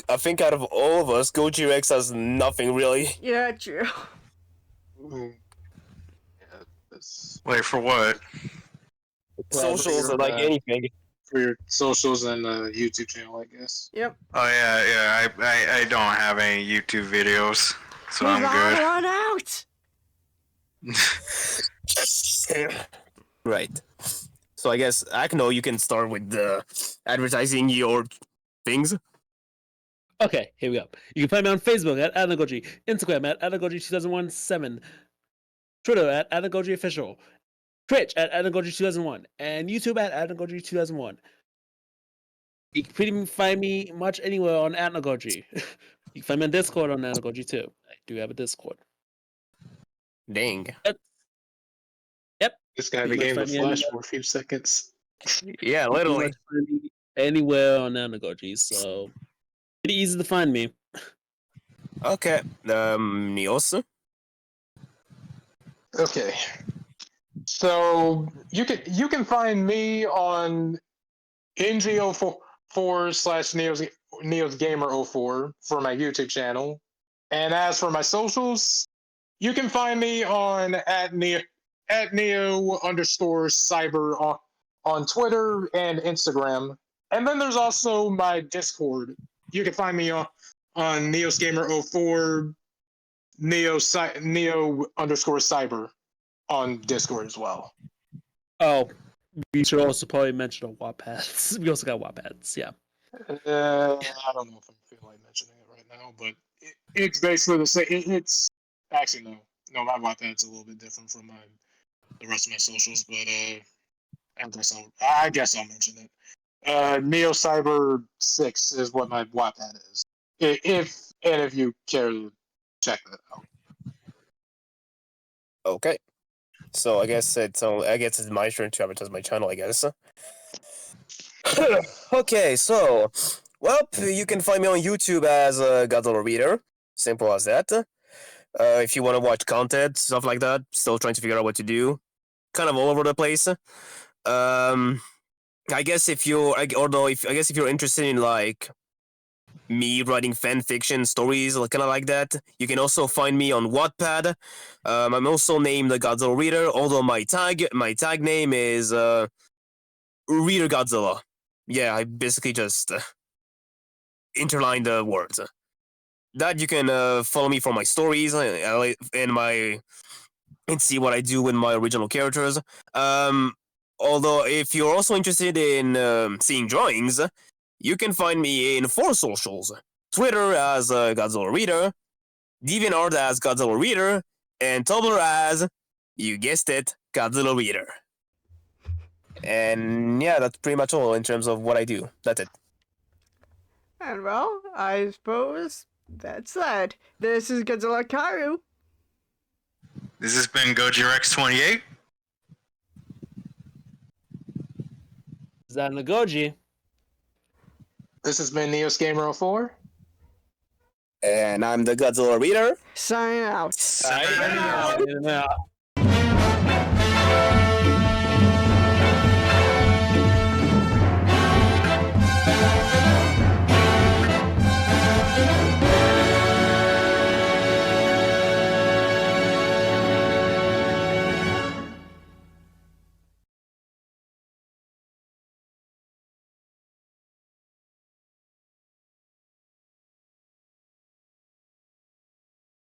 C: I think out of all of us, Goji Rex has nothing really.
A: yeah, true.
D: Yeah, that's
E: Wait, for what?
C: Socials are like anything.
D: for your socials and YouTube channel, I guess.
A: Yep.
E: Oh yeah. I don't have any YouTube videos, so
A: He's
E: I'm good.
A: run out.
C: Right. So I guess Akno, you can start with advertising your things.
B: Okay, here we go. You can find me on Facebook at Anagoji, Instagram at Anagoji2017, Twitter at AnagojiOfficial, Twitch at Anagoji2001, and YouTube at Anagoji2001. You can pretty much find me much anywhere on Anagoji. You can find me on Discord on Anagoji too. I do have a Discord.
C: Dang.
B: Yep.
D: This guy
B: Pretty much
D: became the
B: find me
D: Flash
B: anywhere.
D: for a few seconds.
C: Yeah,
B: Pretty
C: literally.
B: much find me anywhere on Anagoji, so pretty easy to find me.
C: Okay. Nios.
D: Okay. So you can find me on NGO4 slash Neo's Gamer 04 for my YouTube channel. And as for my socials, you can find me on at Neo _ cyber on Twitter and Instagram. And then there's also my Discord. You can find me on Neo's Gamer 04 Neo _ cyber on Discord as well.
B: Oh, we should also probably mention Wattpads. We also got Wattpads, yeah.
D: I don't know if I'm feeling like mentioning it right now, but it's basically the same. It's actually no, my Wattpad's a little bit different from the rest of my socials, but I guess I'll mention it. Neo Cyber 6 is what my Wattpad is. If you care to check that out.
C: Okay. So I guess it's my turn to advertise my channel, I guess. Okay, so you can find me on YouTube as Godzilla Reader. Simple as that. If you want to watch content, stuff like that, still trying to figure out what to do. Kind of all over the place. I guess if you're interested in like me writing fan fiction stories, kind of like that, you can also find me on Wattpad. I'm also named the Godzilla Reader, although my tag name is Reader Godzilla. Yeah, I basically just interline the words. That you can follow me for my stories and see what I do with my original characters. Although if you're also interested in seeing drawings, you can find me in 4 socials: Twitter as Godzilla Reader, DeviantArt as Godzilla Reader, and Tumblr as, you guessed it, Godzilla Reader. And yeah, that's pretty much all in terms of what I do. That's it.
A: And well, I suppose that's that. This is Godzilla Karu.
E: This has been Goji Rex 28.
B: Is that Nagoji?
D: This has been Neos Gamer 04.
C: And I'm the Godzilla Reader.
A: Sign out.
C: Signing
B: Yeah.